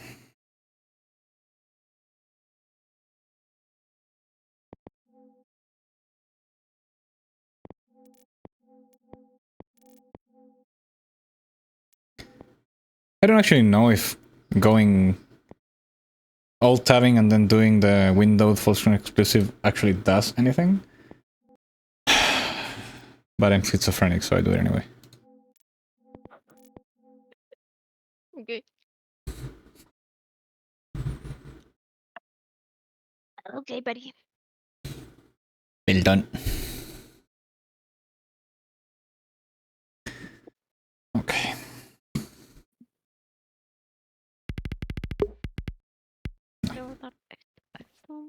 I don't actually know if going alt tabbing and then doing the windowed full screen exclusive actually does anything. But I'm schizophrenic, so I do it anyway. Okay. Okay, buddy. Well done. Okay. Go that esto.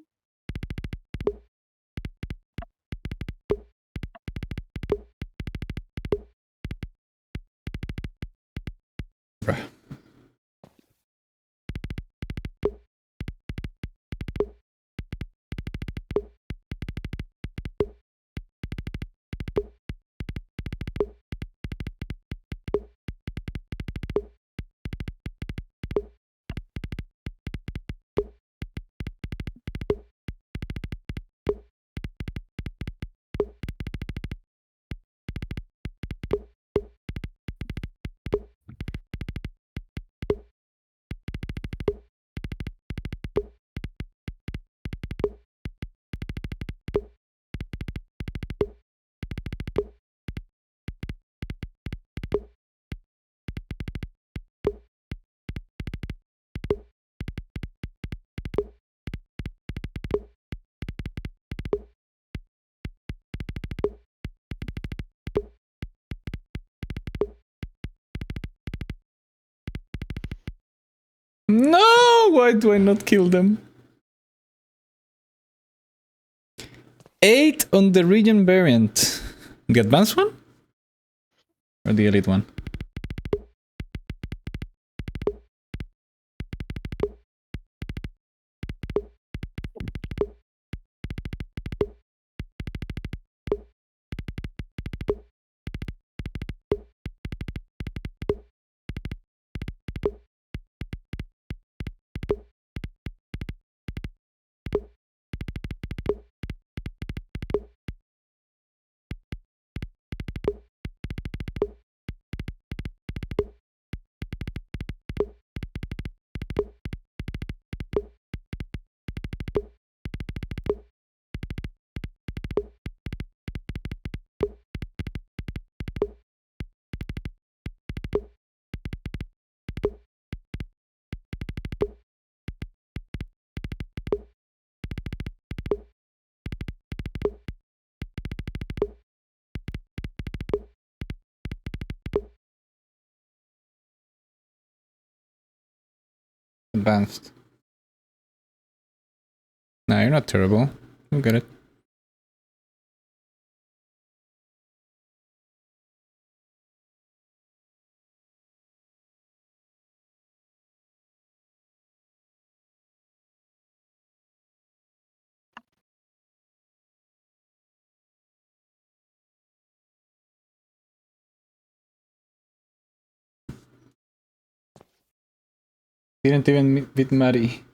Bruh. No! Why do I not kill them? 8 on the region variant. The advanced one? Or the elite one? Advanced. Nah, you're not terrible. You'll get it. Didn't even beat Maddie.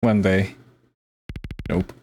One day. Nope.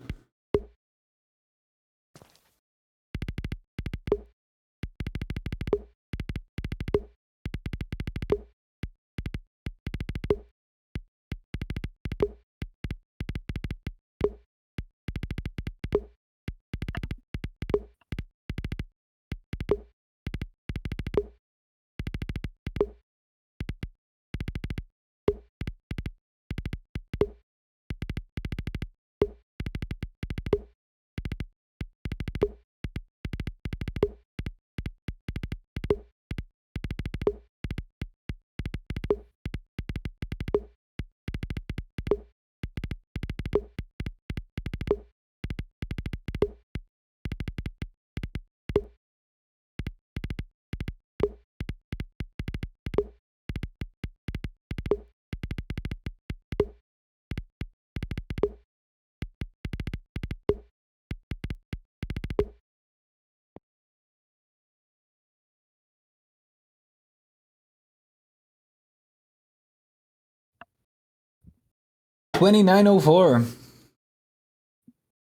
2904.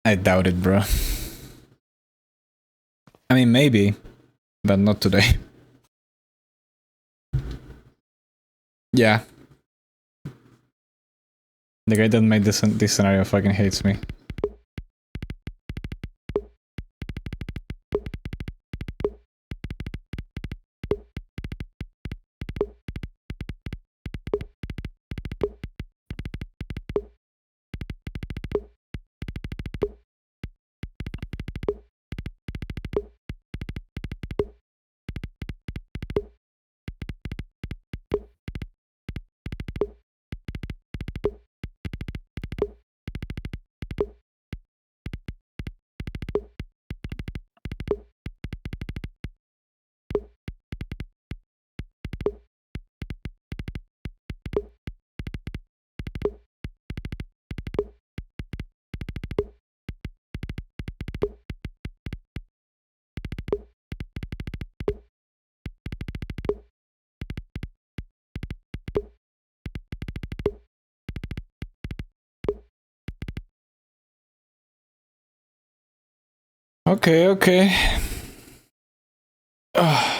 I doubt it, bro. I mean, maybe, but not today. Yeah. The guy that made this scenario fucking hates me. Okay, okay. Ugh.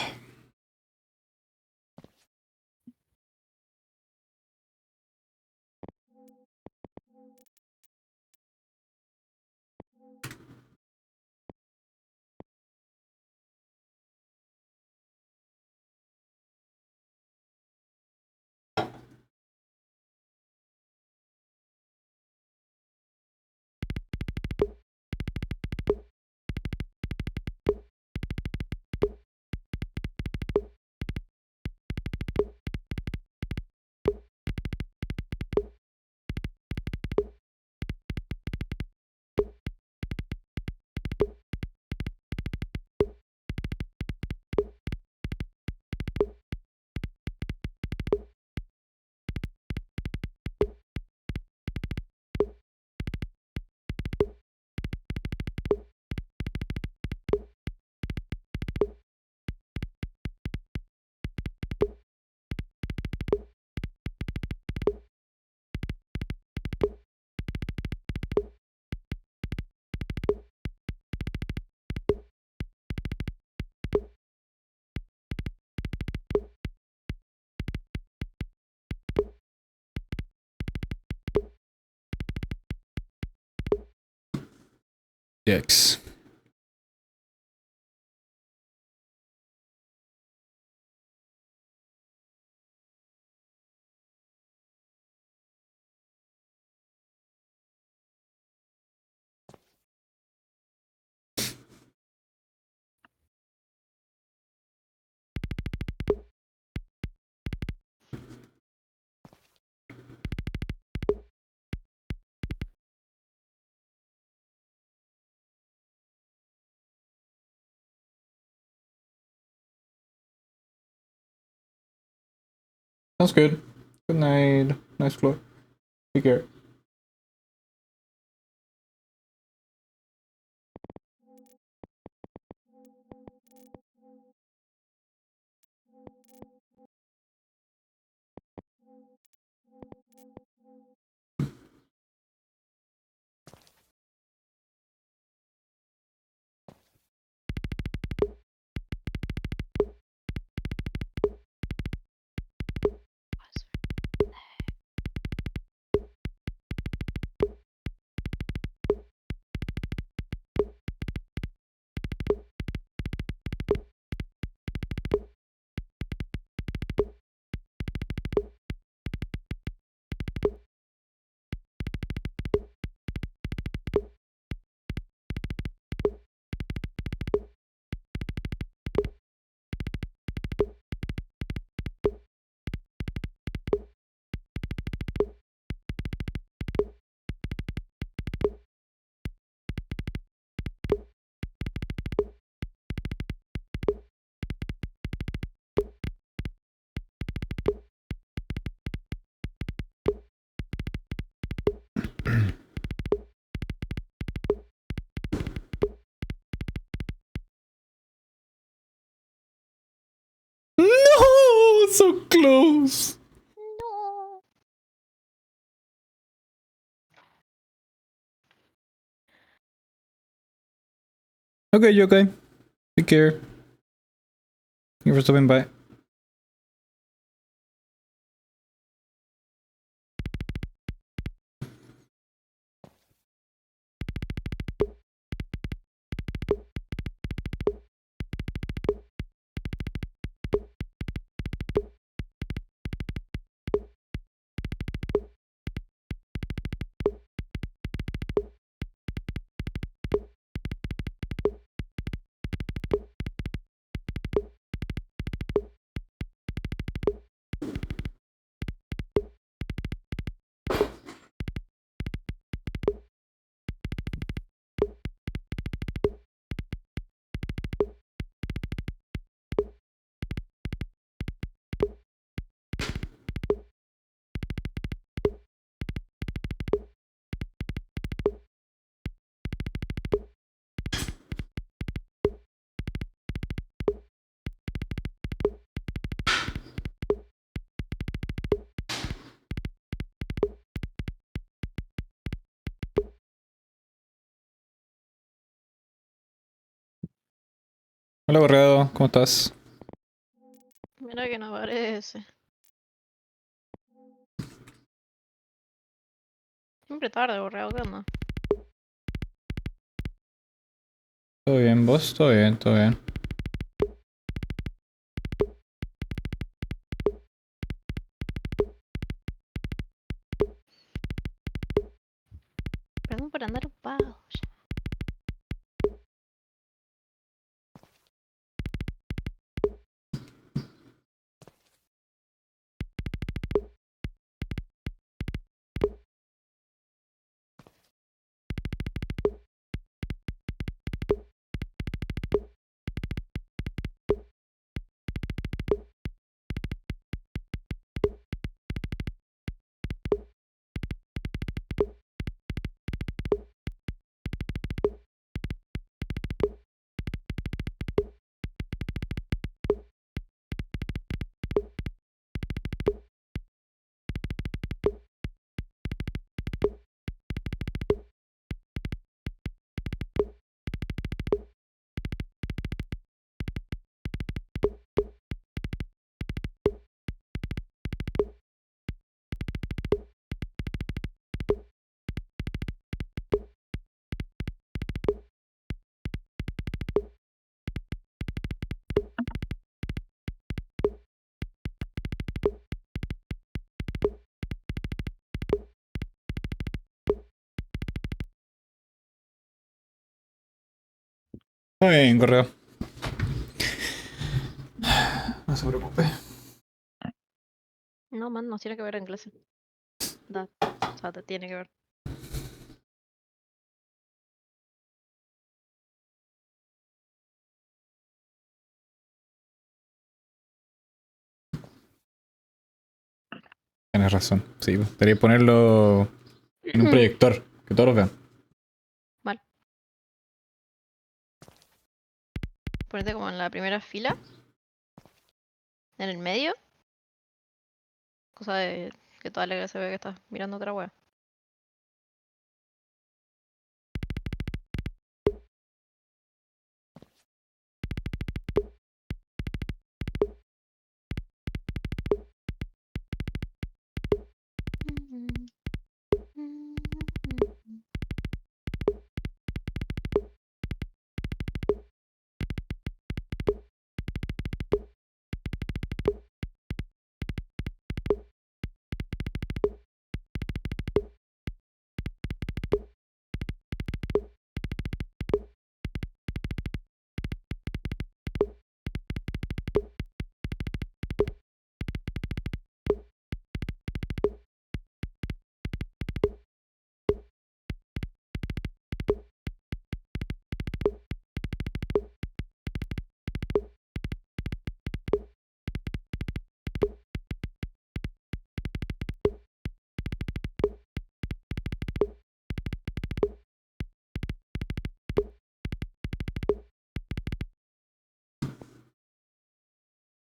Yikes. Sounds good. Good night. Nice floor. Take care. No, so close. No. Okay, you okay? Take care. Thank you for stopping by. Hola, Borreado, ¿cómo estás? Mira que no aparece. Siempre tarde, borrado, ¿qué onda? ¿Todo bien, vos? Todo bien, todo bien. Perdón por andar ocupado. Todo bien, correo. No se preocupe. No, man, no tiene que ver en clase. Da. O sea, te tiene que ver. Tienes razón, sí. Debería ponerlo en un proyector, que todos lo vean. Mal. Ponete como en la primera fila. En el medio. Cosa de que toda la clase ve que estás mirando otra wea.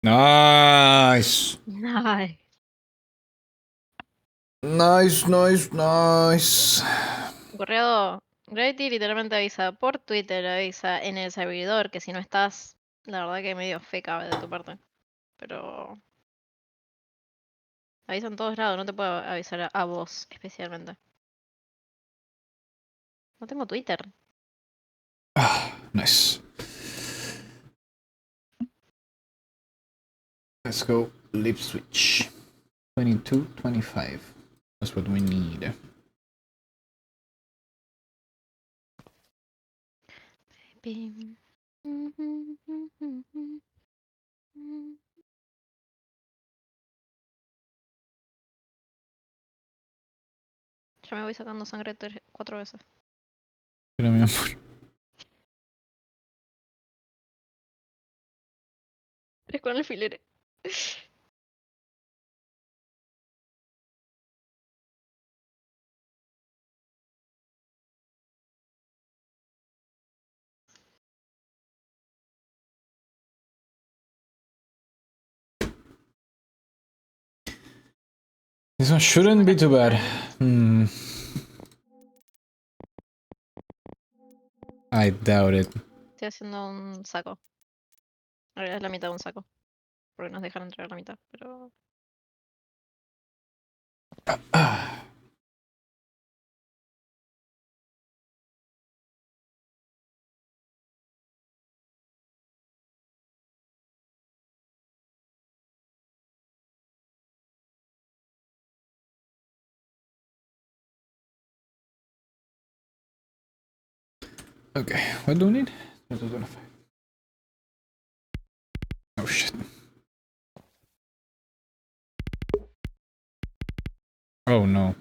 Nice. Ay. Nice, nice, nice. Correo. Gravity literalmente avisa por Twitter, avisa en el servidor, que si no estás, la verdad que medio feca de tu parte. Pero avisa en todos lados, no te puedo avisar a vos especialmente. No tengo Twitter. Ah, nice. Let's go lip switch. 22, 25. That's what we need. Pim. Ya me voy sacando sangre 4 veces. Pero mi amor. Es con alfileres. This one shouldn't be too bad. I doubt it. Estoy haciendo un saco. En realidad es la mitad de un saco. Porque nos dejan entrar la mitad, pero... Okay, what do we need? 25. Oh shit. Oh no.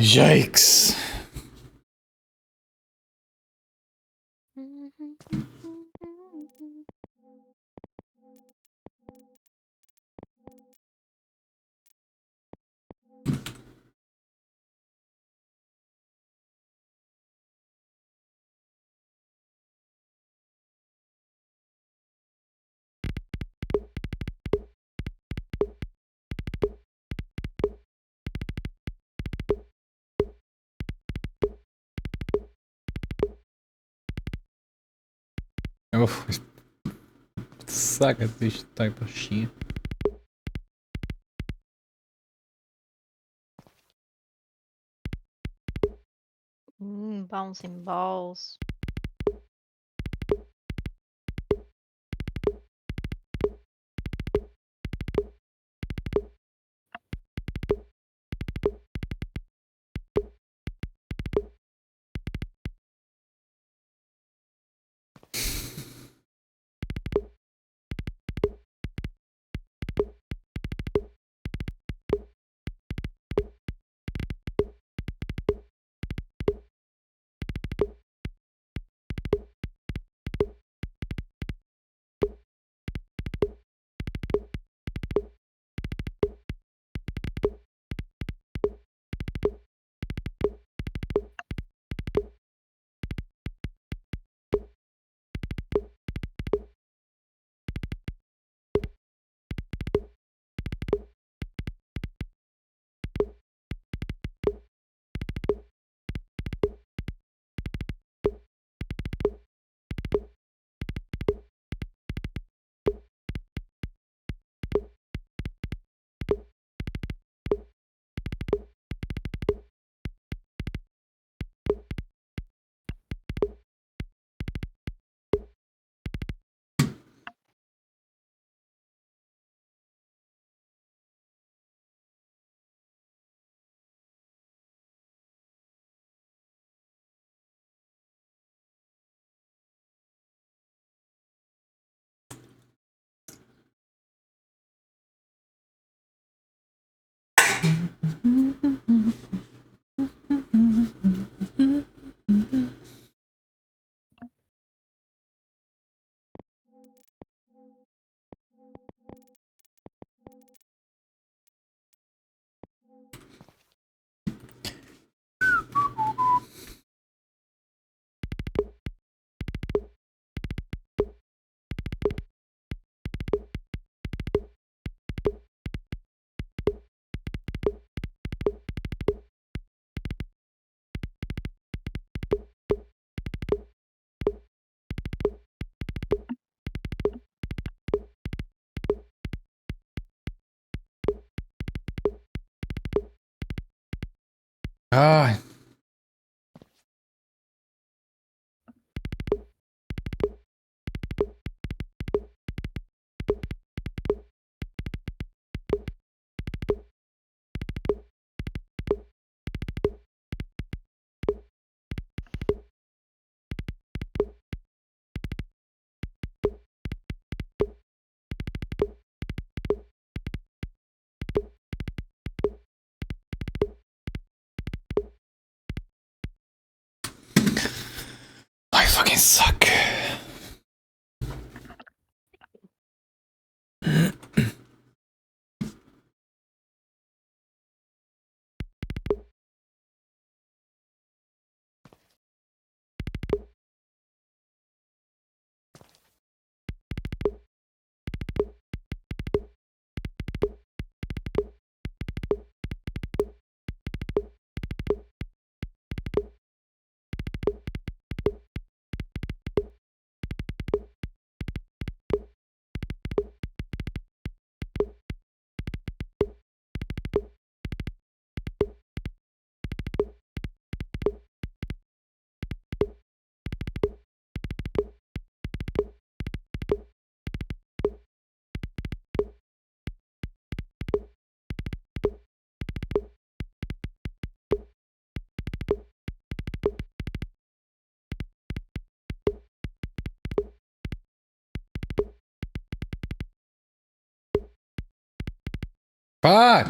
Yikes. Oh, saca deste type of shit. Bouncing balls. Ah. I fucking suck. Fuck!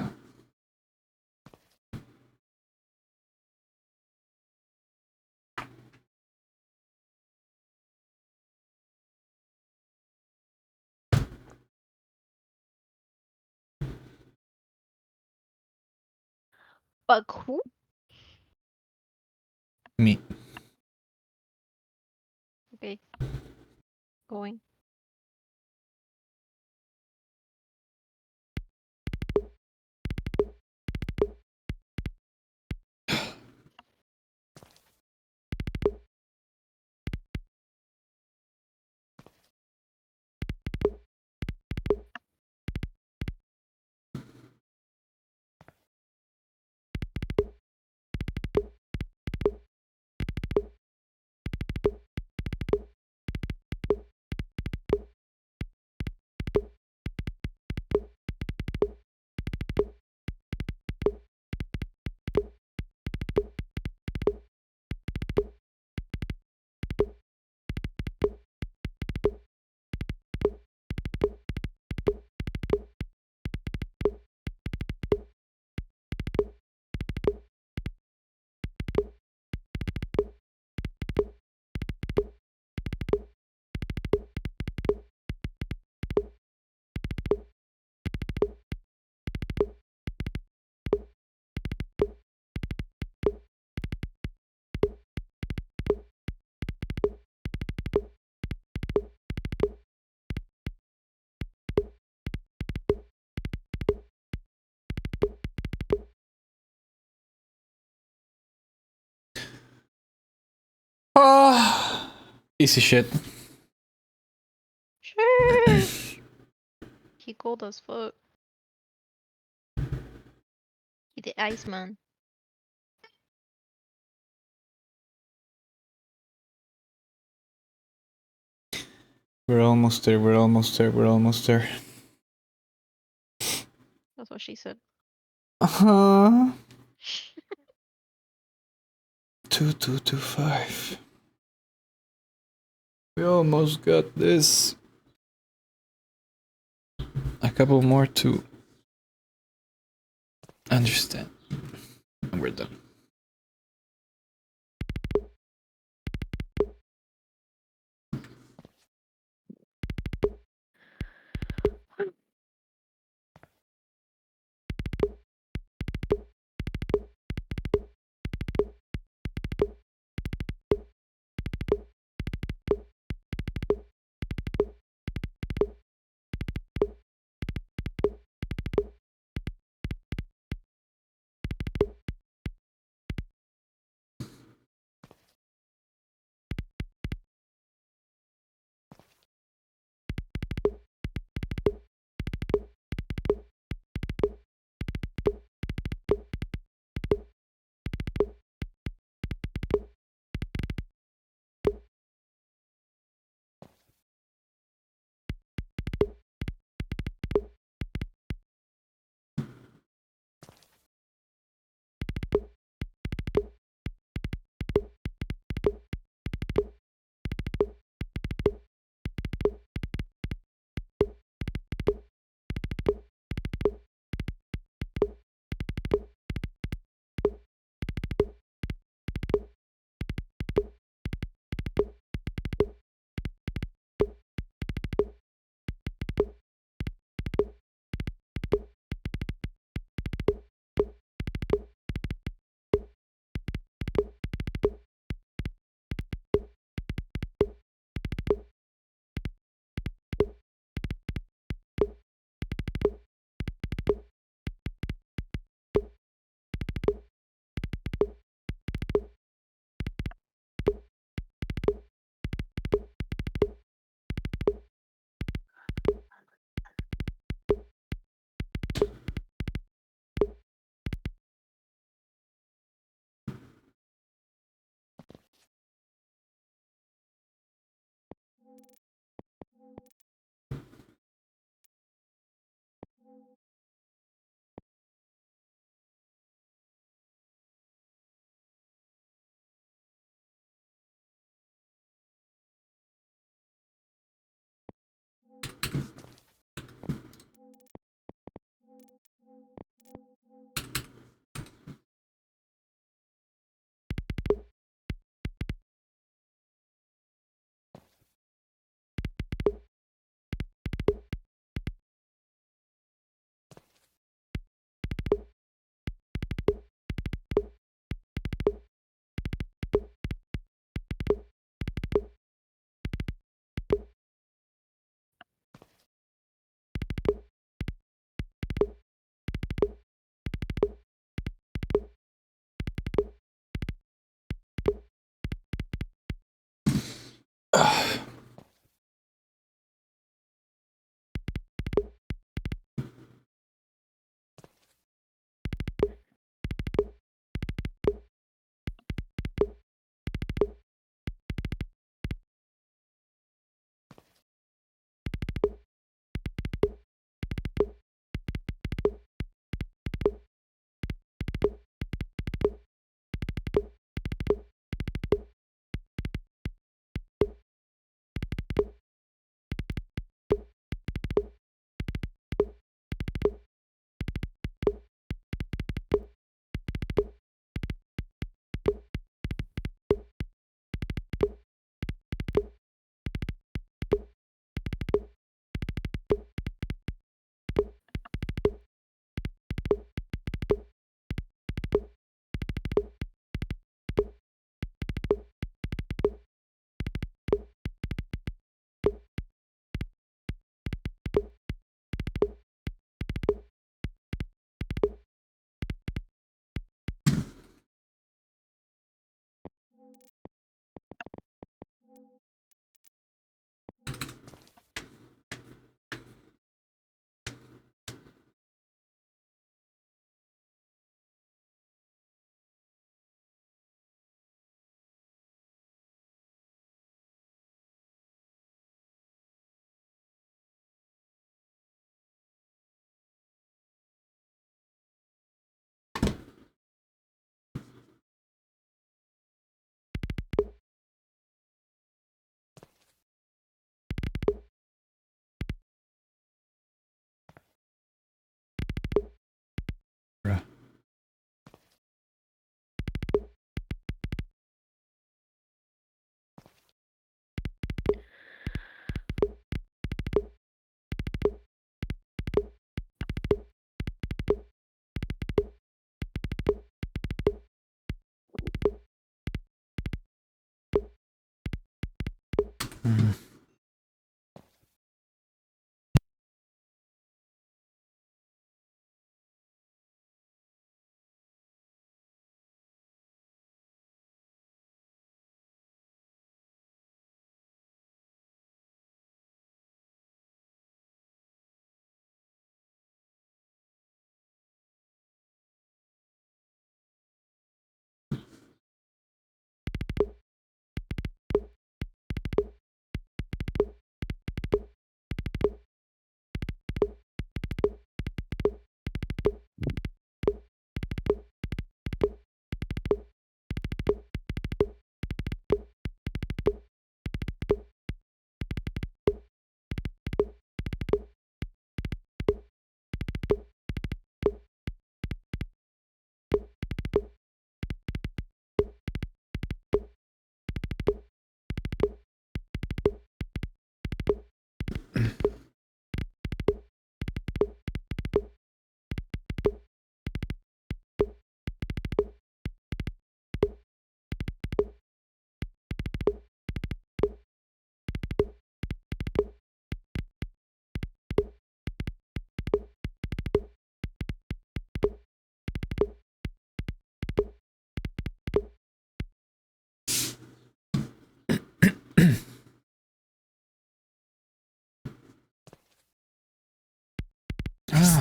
Fuck who? Me. Okay. Going. Oh, easy shit. Sheesh. He cold as fuck. He the Iceman. We're almost there, we're almost there, we're almost there. That's what she said. Uh-huh. 2225. We almost got this. A couple more to understand. And we're done.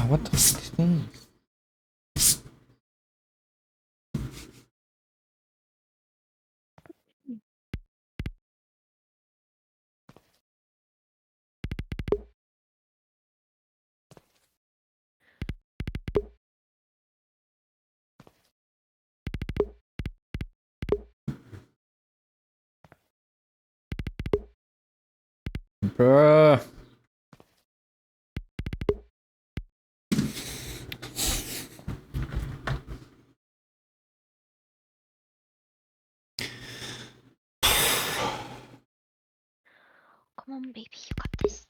What the fuck is this? Bruh. Come on, baby, you got this.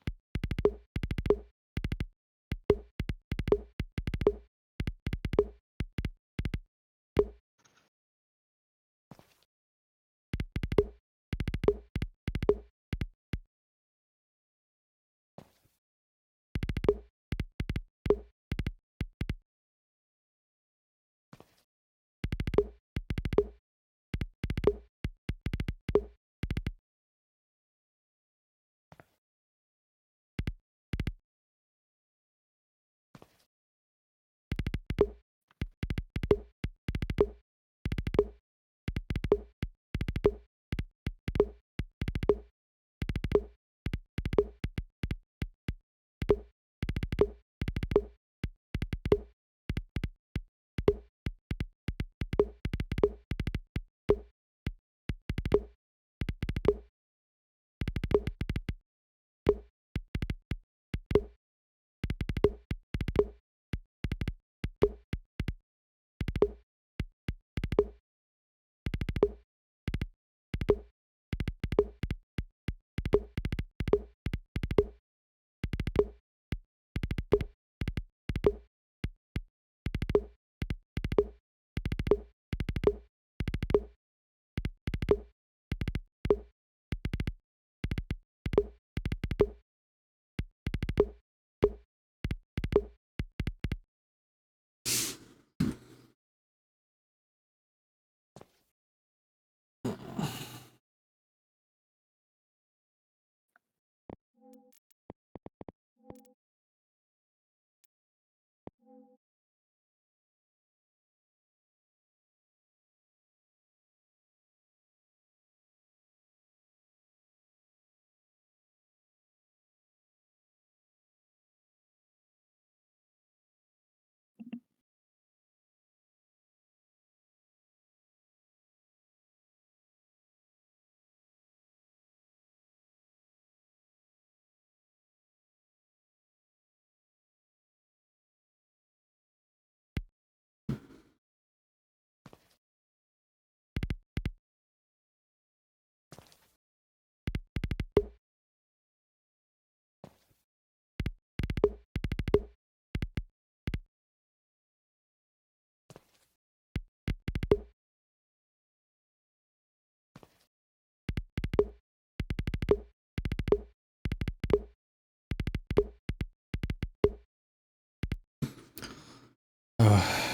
Ugh.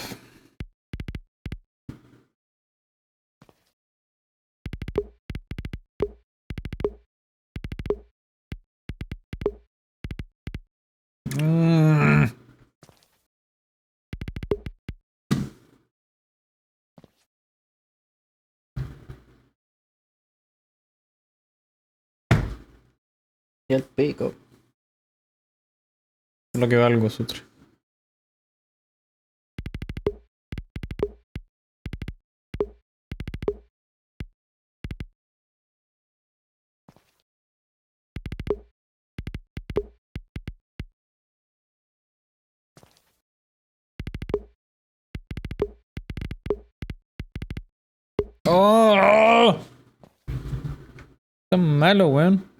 Mm. Y el pico. Lo que valgo, Sutra. ¡Oh! Tan malo, weón.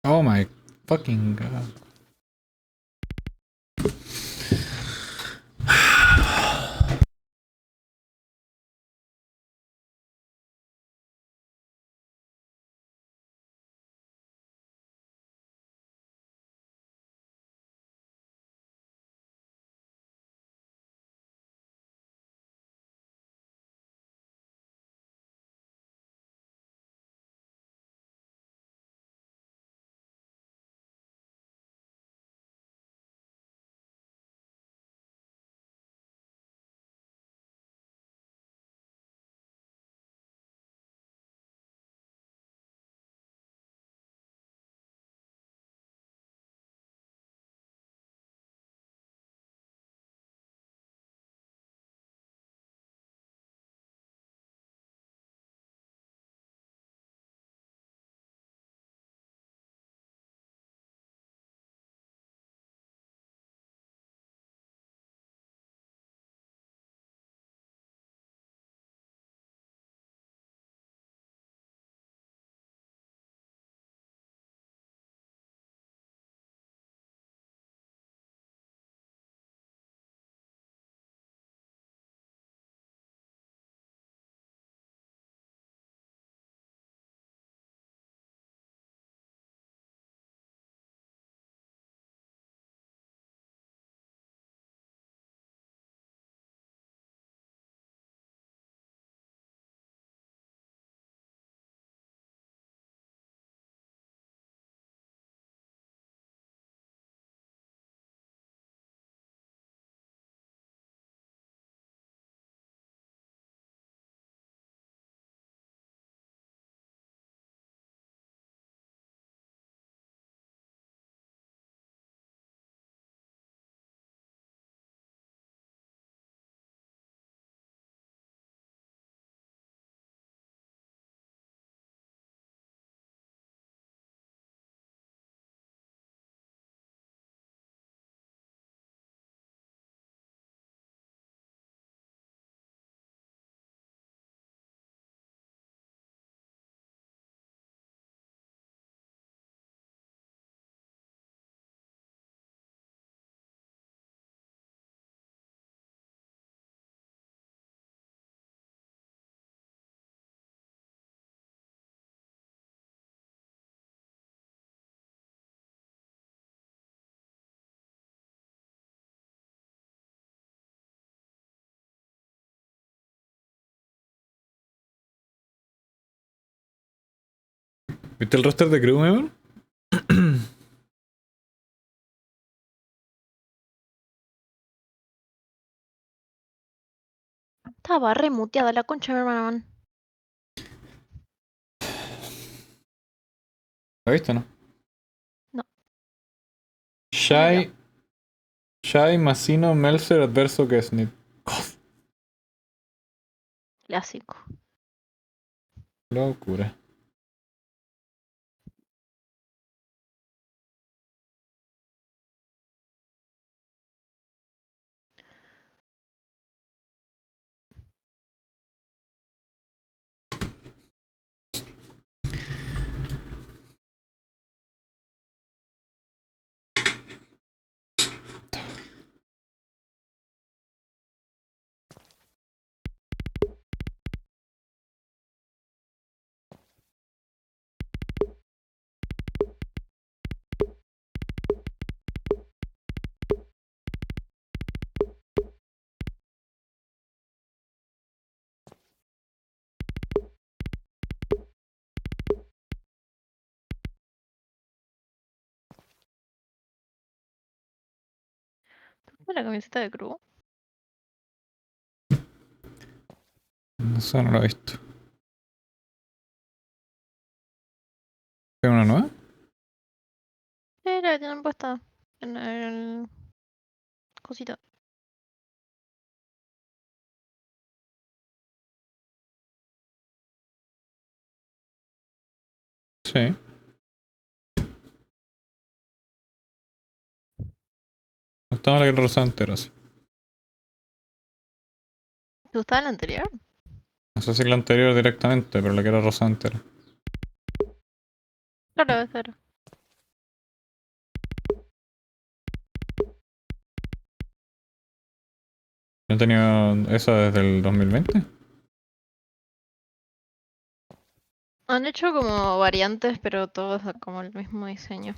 Oh my fucking god. ¿Viste el roster de crew, Memon? Estaba remuteada la concha de mi hermana, man. ¿Lo viste o no? No, Shai, Shai, Massino, Melzer, Adverso, Kesnit. clásico. Locura. ¿Te la camiseta de crew? No sé, no lo he visto. ¿Es una nueva? La que tienen puesta en el cosito. Sí. No estaba la que rosada entera, sí. ¿Te gustaba la anterior? No sé si la anterior directamente, pero la que era rosada entera. Claro, debe ser. Yo he tenido esa desde el 2020. Han hecho como variantes, pero todos como el mismo diseño.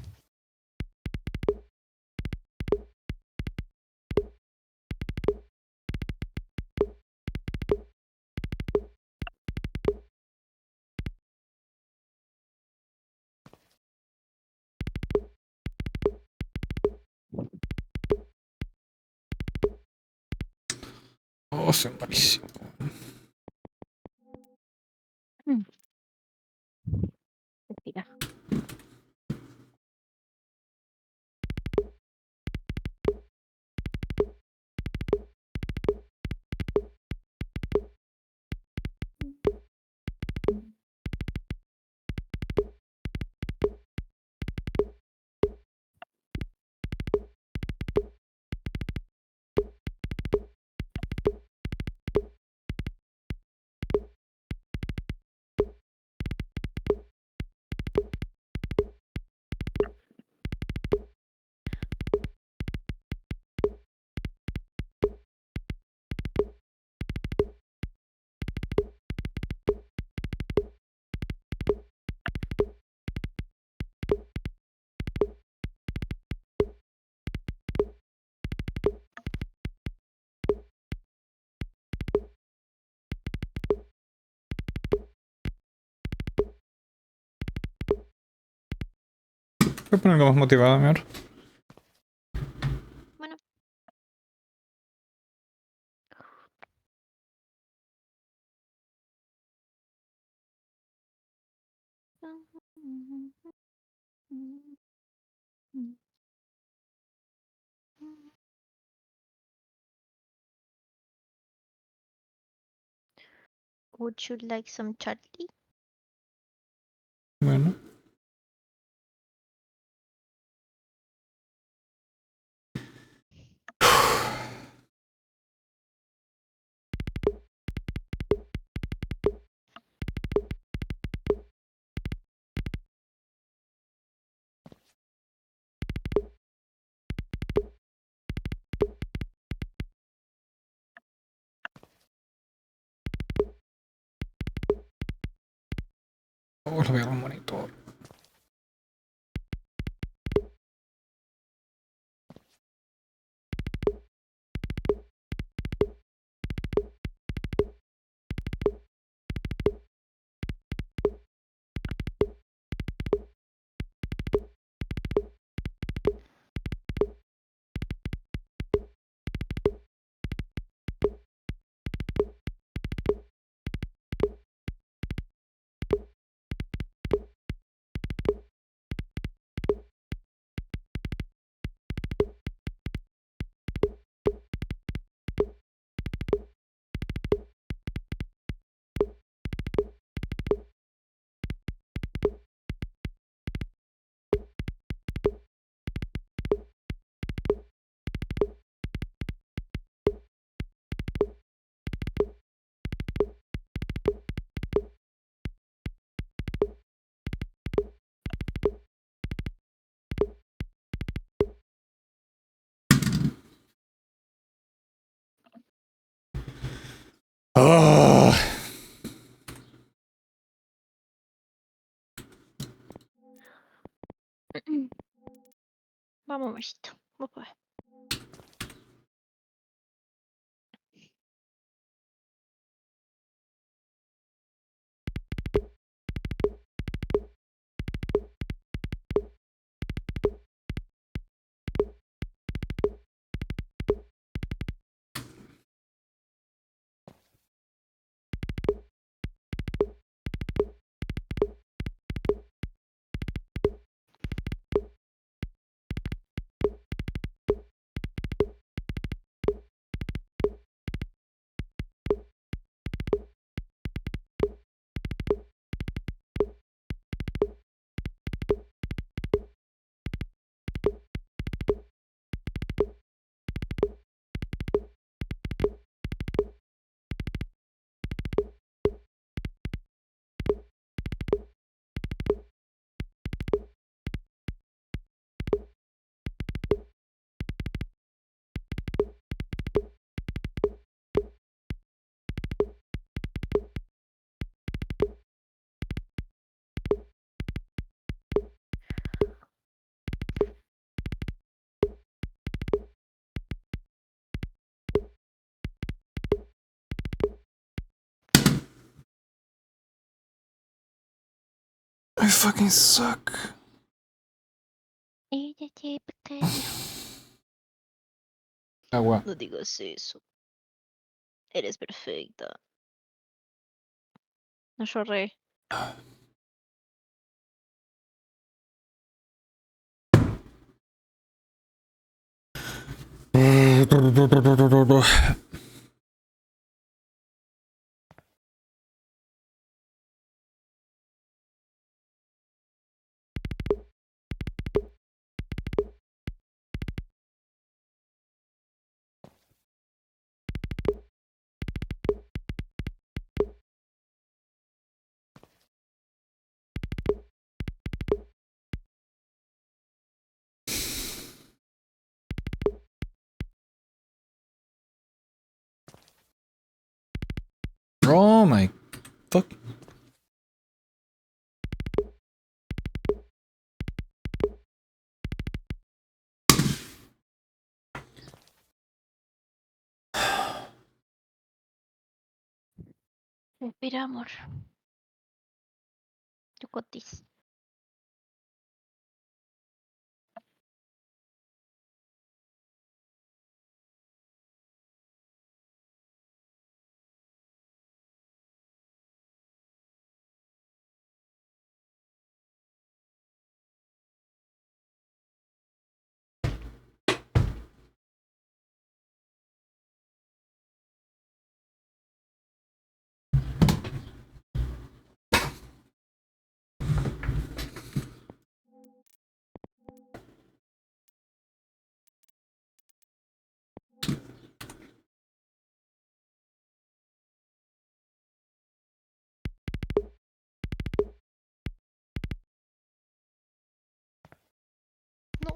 Oh, son malísimo. Mm. Respira. Voy a poner algo más motivado, mi amor. Bueno. Would you like some chutney? Bueno. Oh, lo veo un monitor. amorcito. Vos podés. I fucking suck. Ella es pequeña. Agua. No digas eso. Eres perfecta. No lloré. Oh my fuck. Respira, amor. Tu cotis. No.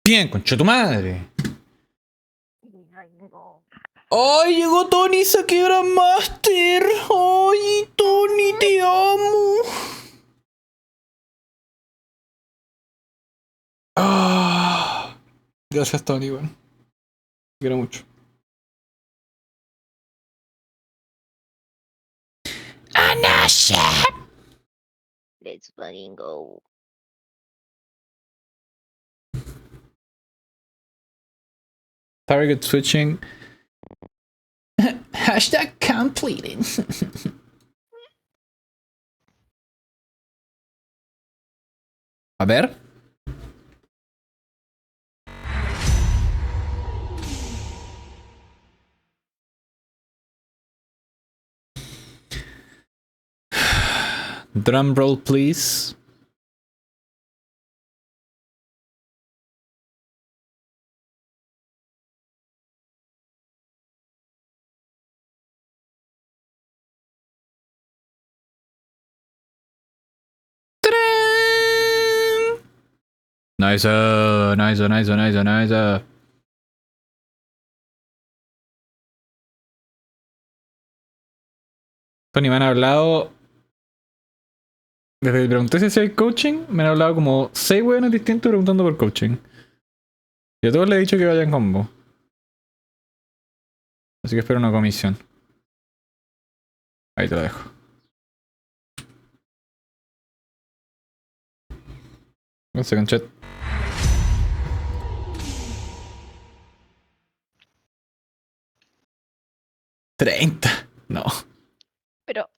Bien, concha tu madre. ¡Ay, llegó Tony, saqué Grandmaster! ¡Ay, Tony, te amo! Ah, gracias, Tony, bueno. Te quiero mucho. ¡Anasha! Let's fucking go. Target switching. Hashtag completed. A ver. Drum roll, please. Nice, nice, nice, nice, nice. Tony, me han hablado. Desde que pregunté si hay coaching, me han hablado como 6 hueones distintos preguntando por coaching. Y a todos les he dicho que vayan combo. Así que espero una comisión. Ahí te lo dejo. Un second chat. ¡30! No. Pero,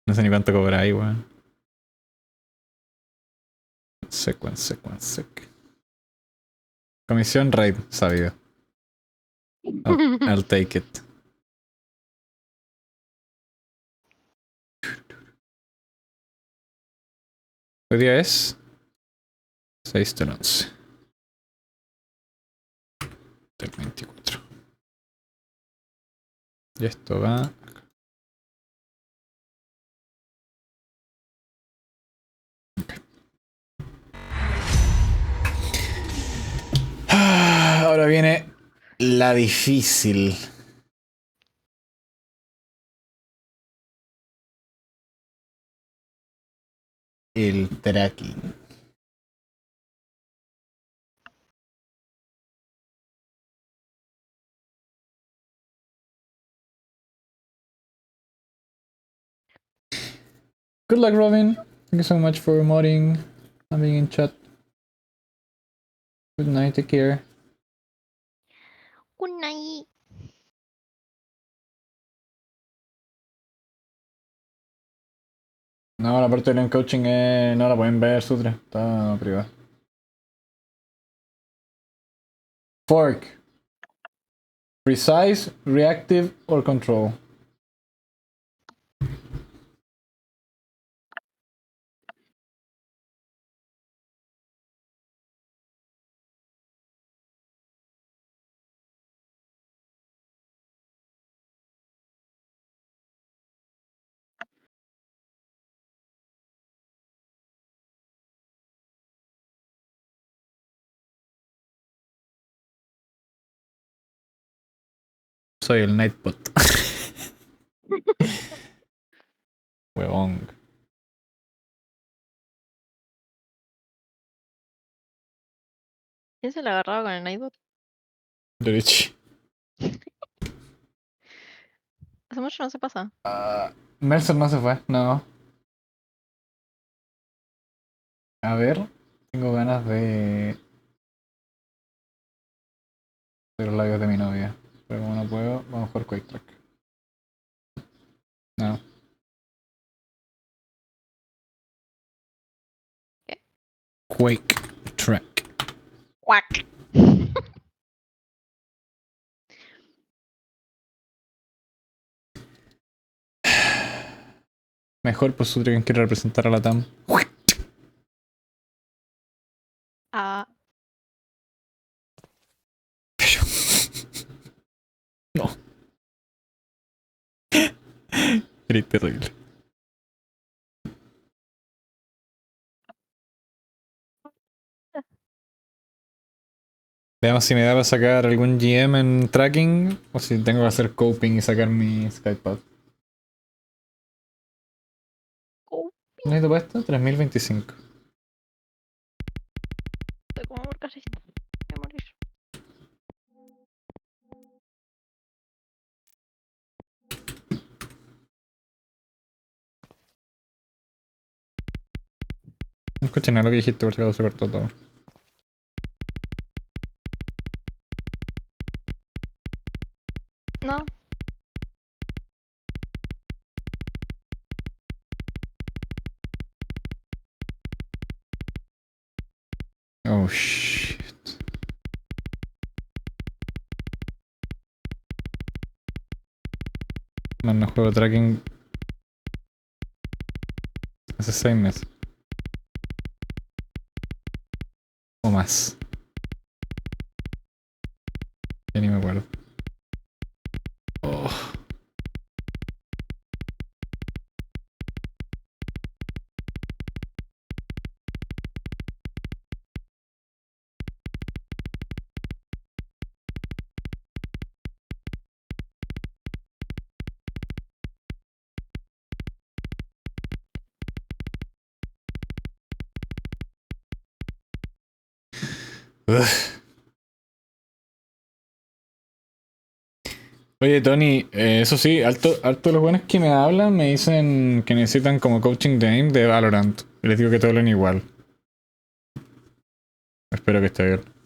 No sé ni cuánto cobra ahí, weón. Sec. Comisión raid, sabido. I'll take it. Hoy día es 6 del 11 del 24. Y esto va. Ahora viene la difícil. El tracking. Good luck, Robin. Thank you so much for modding and being in chat. Good night, take care. good night. No, la parte del coaching no la pueden ver, Sutra. Está privada. Fork. Precise, reactive, or control. Soy el Nightbot. Huevón. ¿Quién se la agarraba con el Nightbot? Dorich. Hace mucho no se pasa. Mercer no se fue, no. A ver, tengo ganas de los labios de mi novia. Pero como no puedo, vamos a jugar Quake Track. No. ¿Qué? Quake Track. Cuac. Mejor pues Sutra quien quiere representar a la TAM. Ah, No. Eres terrible. Veamos si me da para sacar algún GM en tracking o si tengo que hacer coping y sacar mi Skypad. Oh, ¿Necesito para esto? 3025. estoy como casi voy a morir. No escuché nada lo que dijiste, por si acaso se cortó todo. No, Oh shit. No juego tracking hace 6 meses. O más. Ya ni me acuerdo. Oh. Ugh. Oye, Tony, eso sí, harto los buenos que me hablan me dicen que necesitan como coaching de aim de Valorant. Y les digo que todo hablan igual. Espero que esté bien.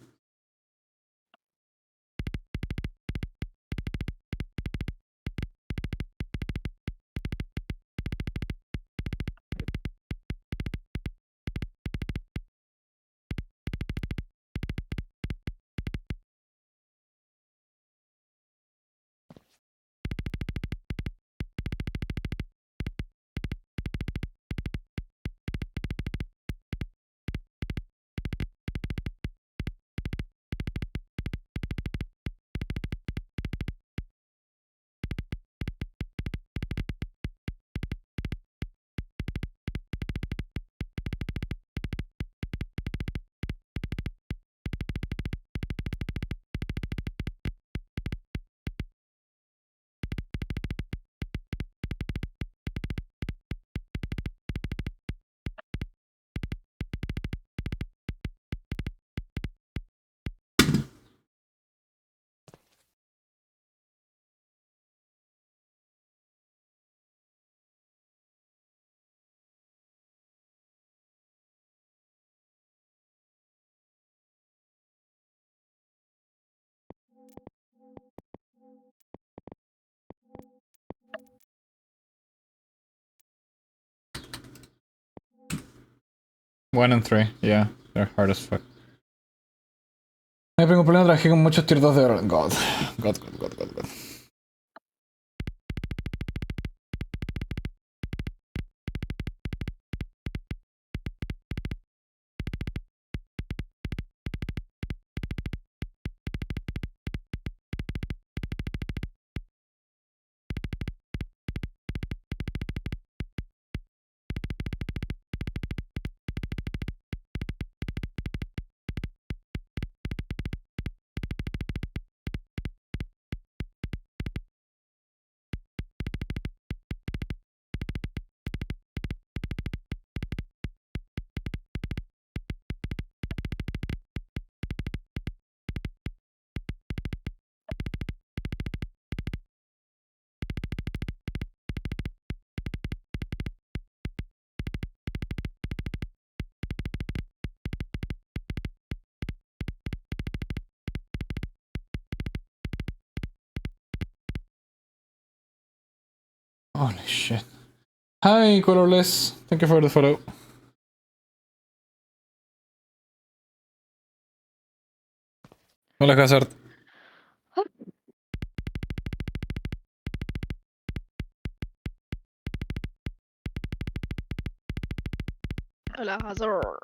One and three, yeah, they're hard as fuck. Me tengo un problema, trabajé con muchos tier 2 de Valorant. God. Holy shit. Hi, Colorless. Thank you for the follow. Hola, Hazard. hola, Azor.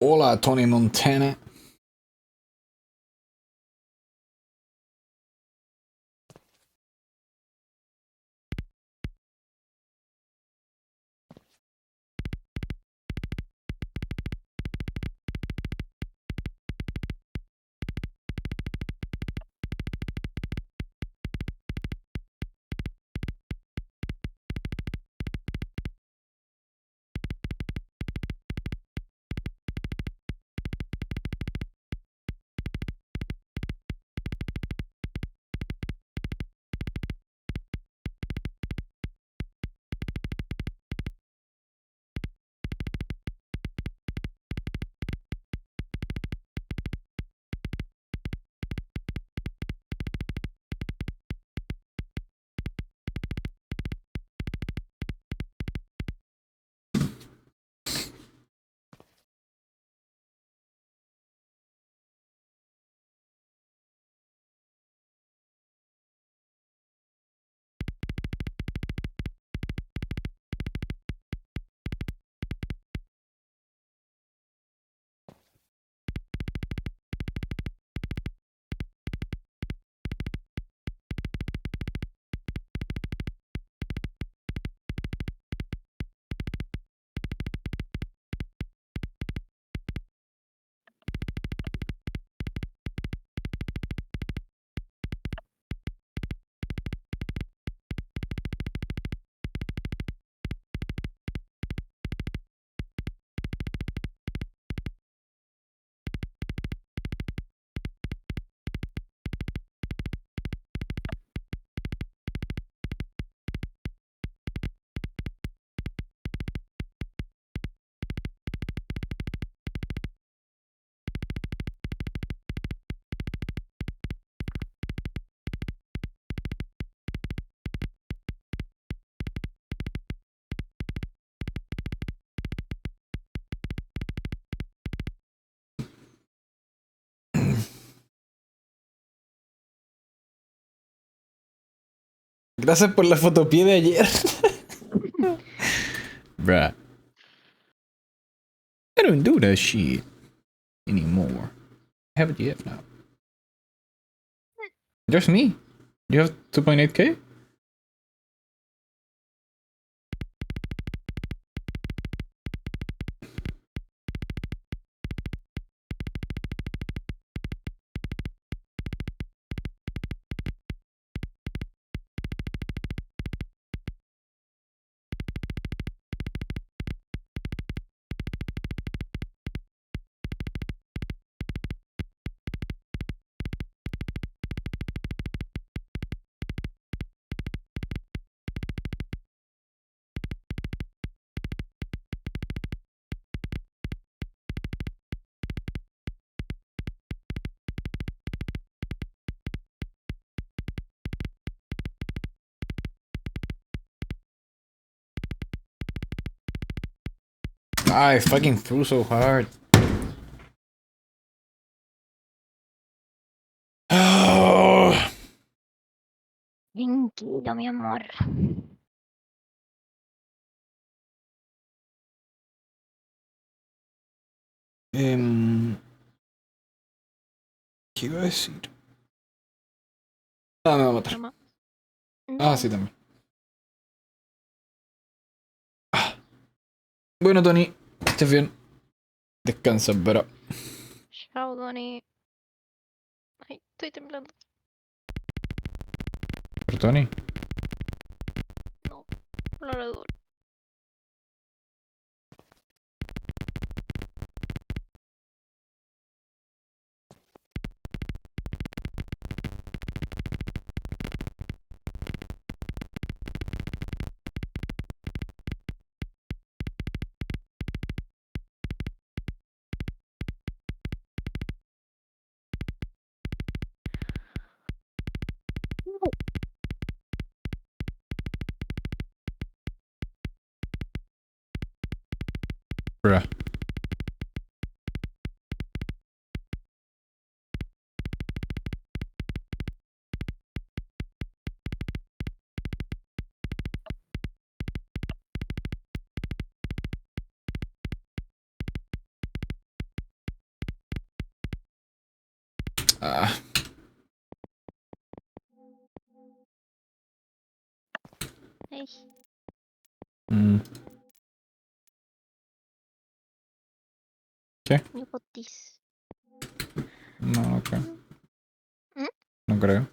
Hola, Tony Montana. Gracias por la fotopie de ayer. Bruh. I don't do that shit anymore. I have a GF now. Just me. You have 2.8k? I fucking threw so hard. Oh. Tranquilo, mi amor. ¿Qué iba a decir? Ah, me va a matar. Toma. Ah, No. sí, también. Ah. Bueno, Tony, que estés bien. Descansa, bro. Chao, Donnie. Ay, estoy temblando. Pero, Tony. No, no lo dudo. No. Bruh. Ah. Hey, Mm. ¿Qué? you got this. No, no creo. ¿Mm? No creo.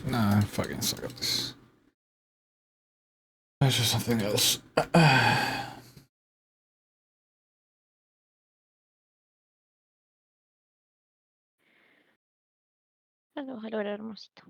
Nah, I fucking suck at this. Let's just something else. Lo vas a lograr, hermosito.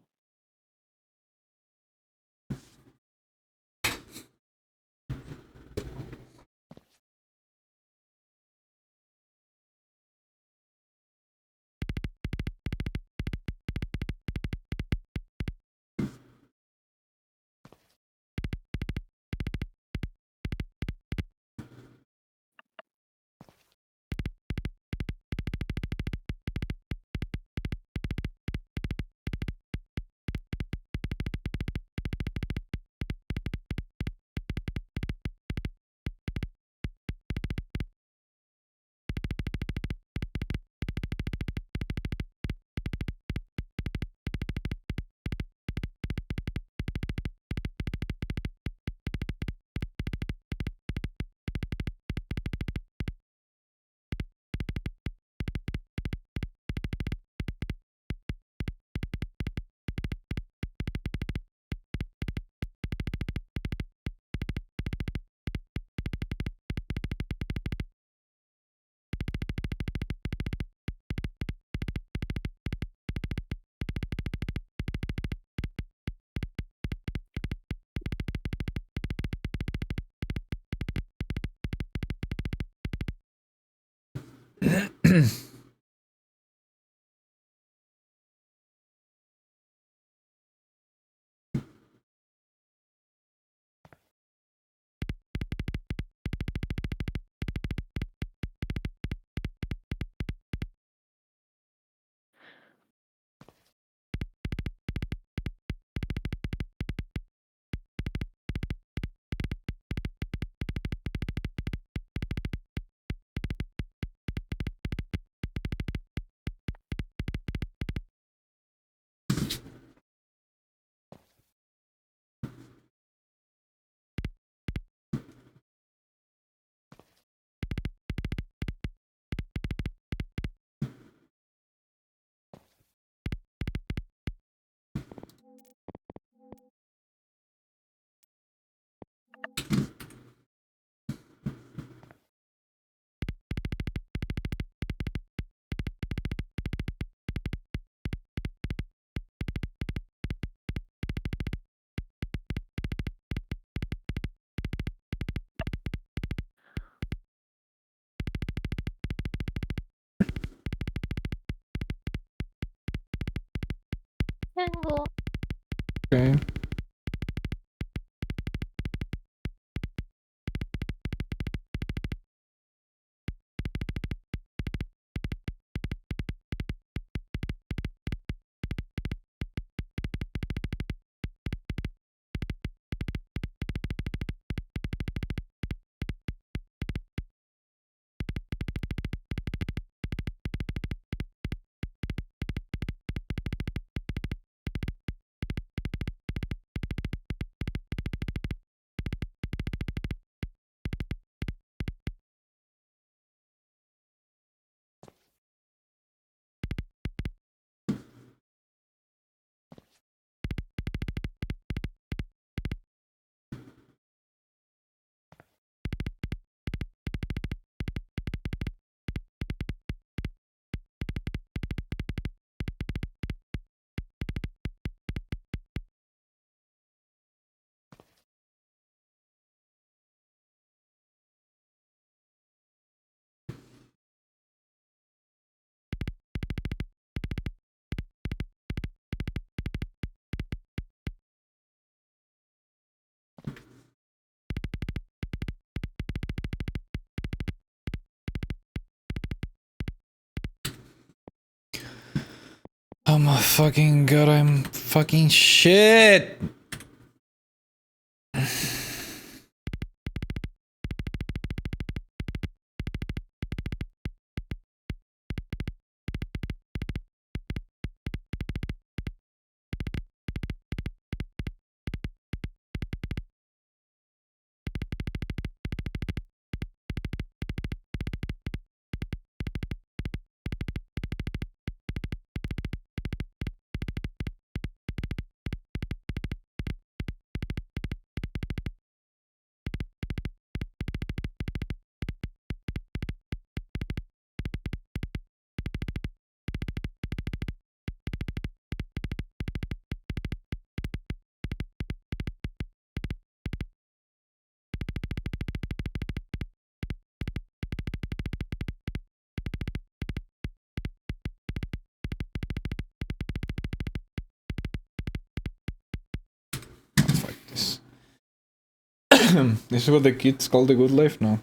Tengo. Okay. Oh my fucking god, I'm fucking shit! Fuck this. This is what the kids call the good life now.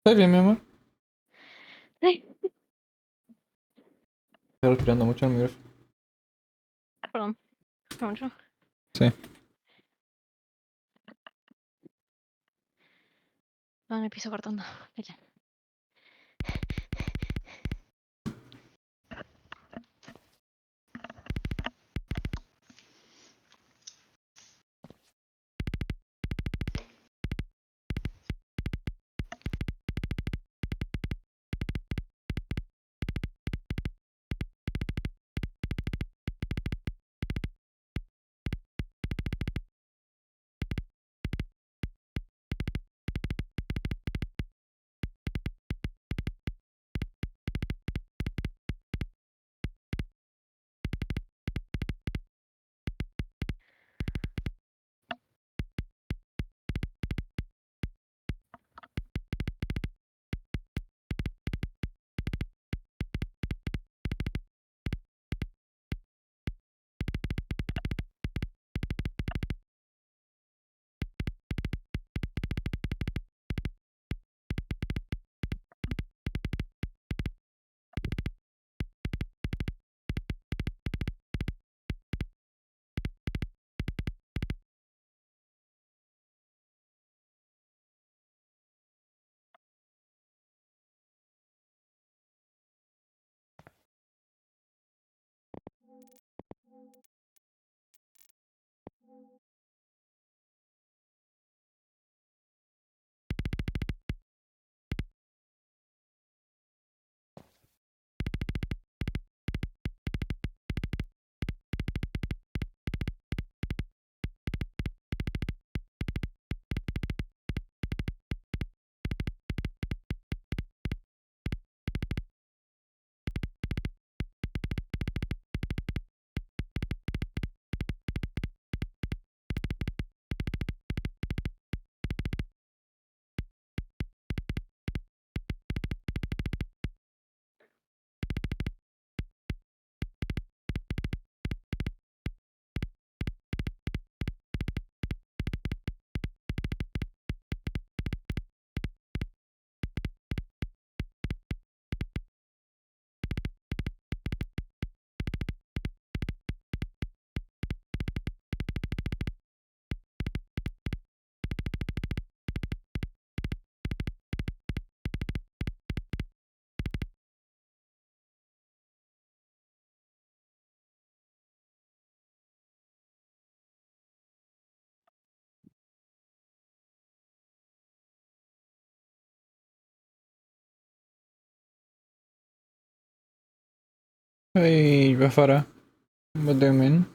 Está bien, mi amor. Ay, Estoy respirando mucho en el micrófono. perdón, no mucho. Sí. Va en el piso cortando. Mira. Hey, Bafara. What do you mean?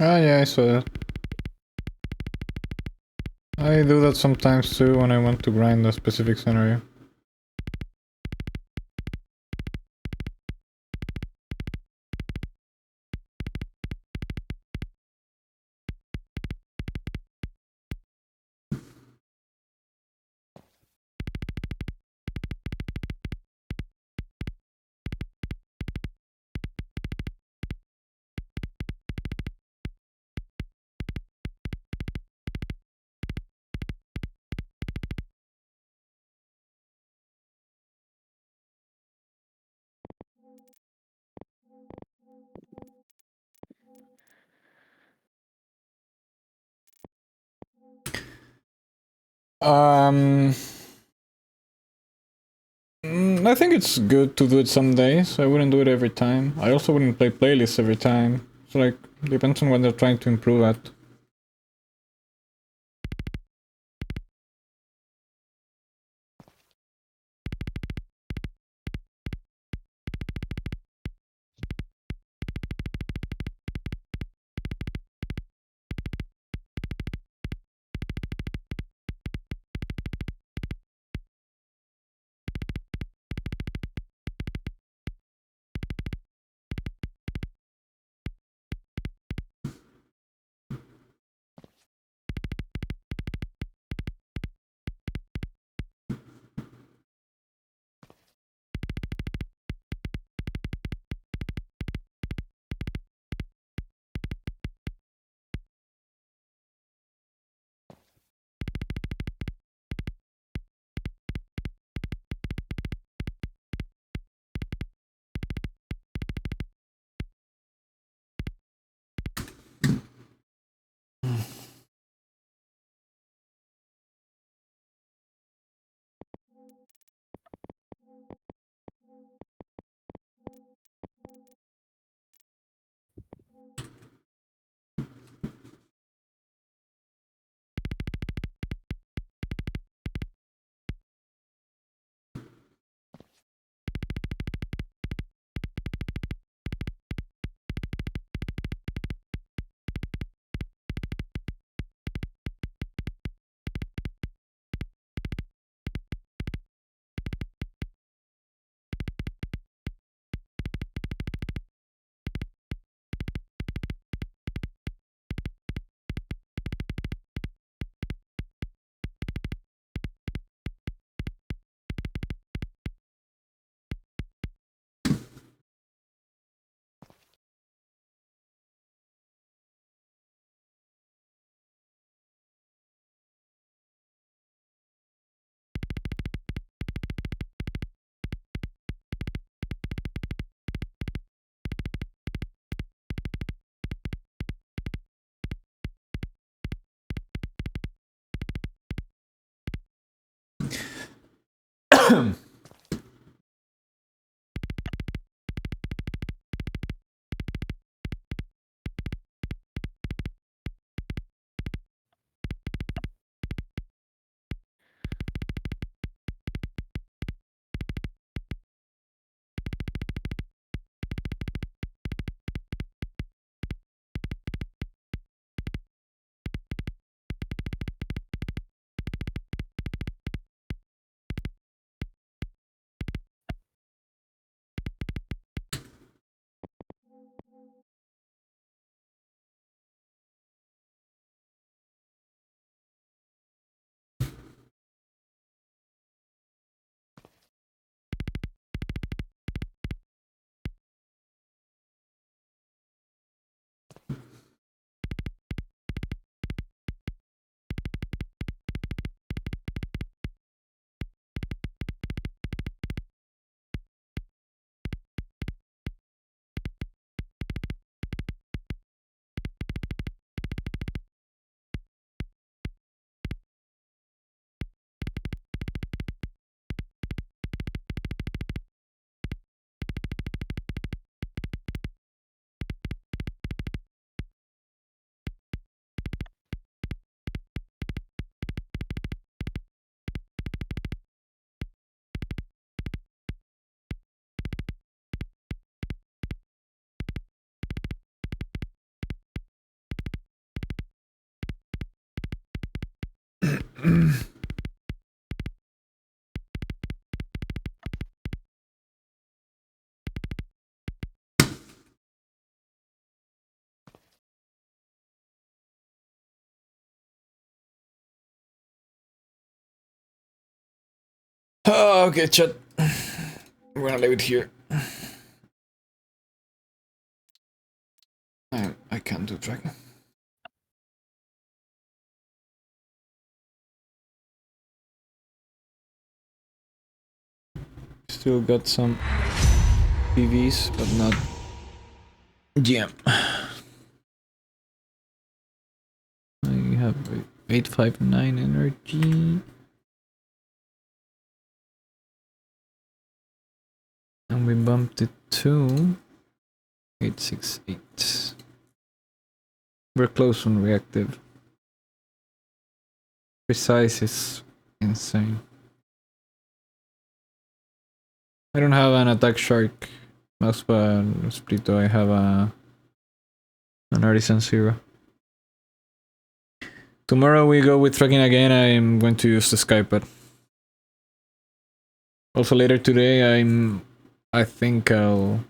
Ah, yeah, I saw that. I do that sometimes too when I want to grind a specific scenario. Um, I think it's good to do it some days. I wouldn't do it every time. I also wouldn't play playlists every time. So like, depends on what they're trying to improve at. Okay, chat. We're gonna leave it here. I can't do tracking. Still got some PVs, but not GM. I have 859 energy. And we bumped it to 868. We're close on reactive. Precise is insane. I don't have an attack shark mousepad Splito. I have an artisan zero. Tomorrow we go with tracking again. I'm going to use the Skypad. Also later today I think I'll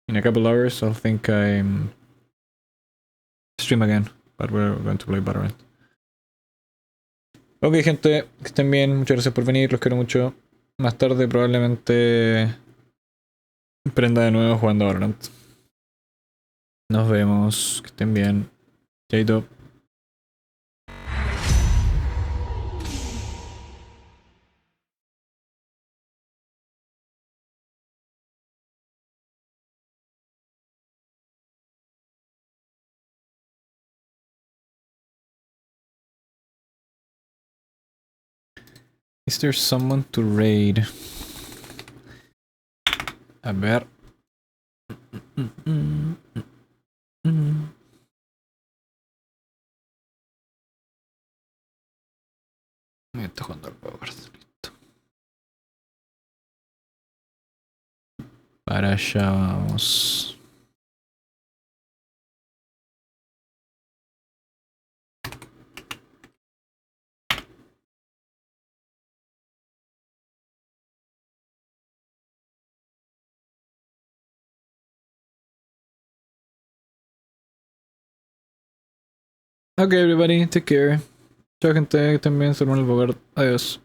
in a couple hours I'll think I'm stream again, but we're going to play Valorant. Ok, gente, que estén bien, muchas gracias por venir, los quiero mucho. Más tarde probablemente prenda de nuevo jugando Valorant. Nos vemos, que estén bien. Chaito. Is there someone to raid? A ver. Me está jugando al Power. Listo. Para allá vamos. Okay, everybody, take care. Chao, gente, que estén bien, se el Bogart. Adiós.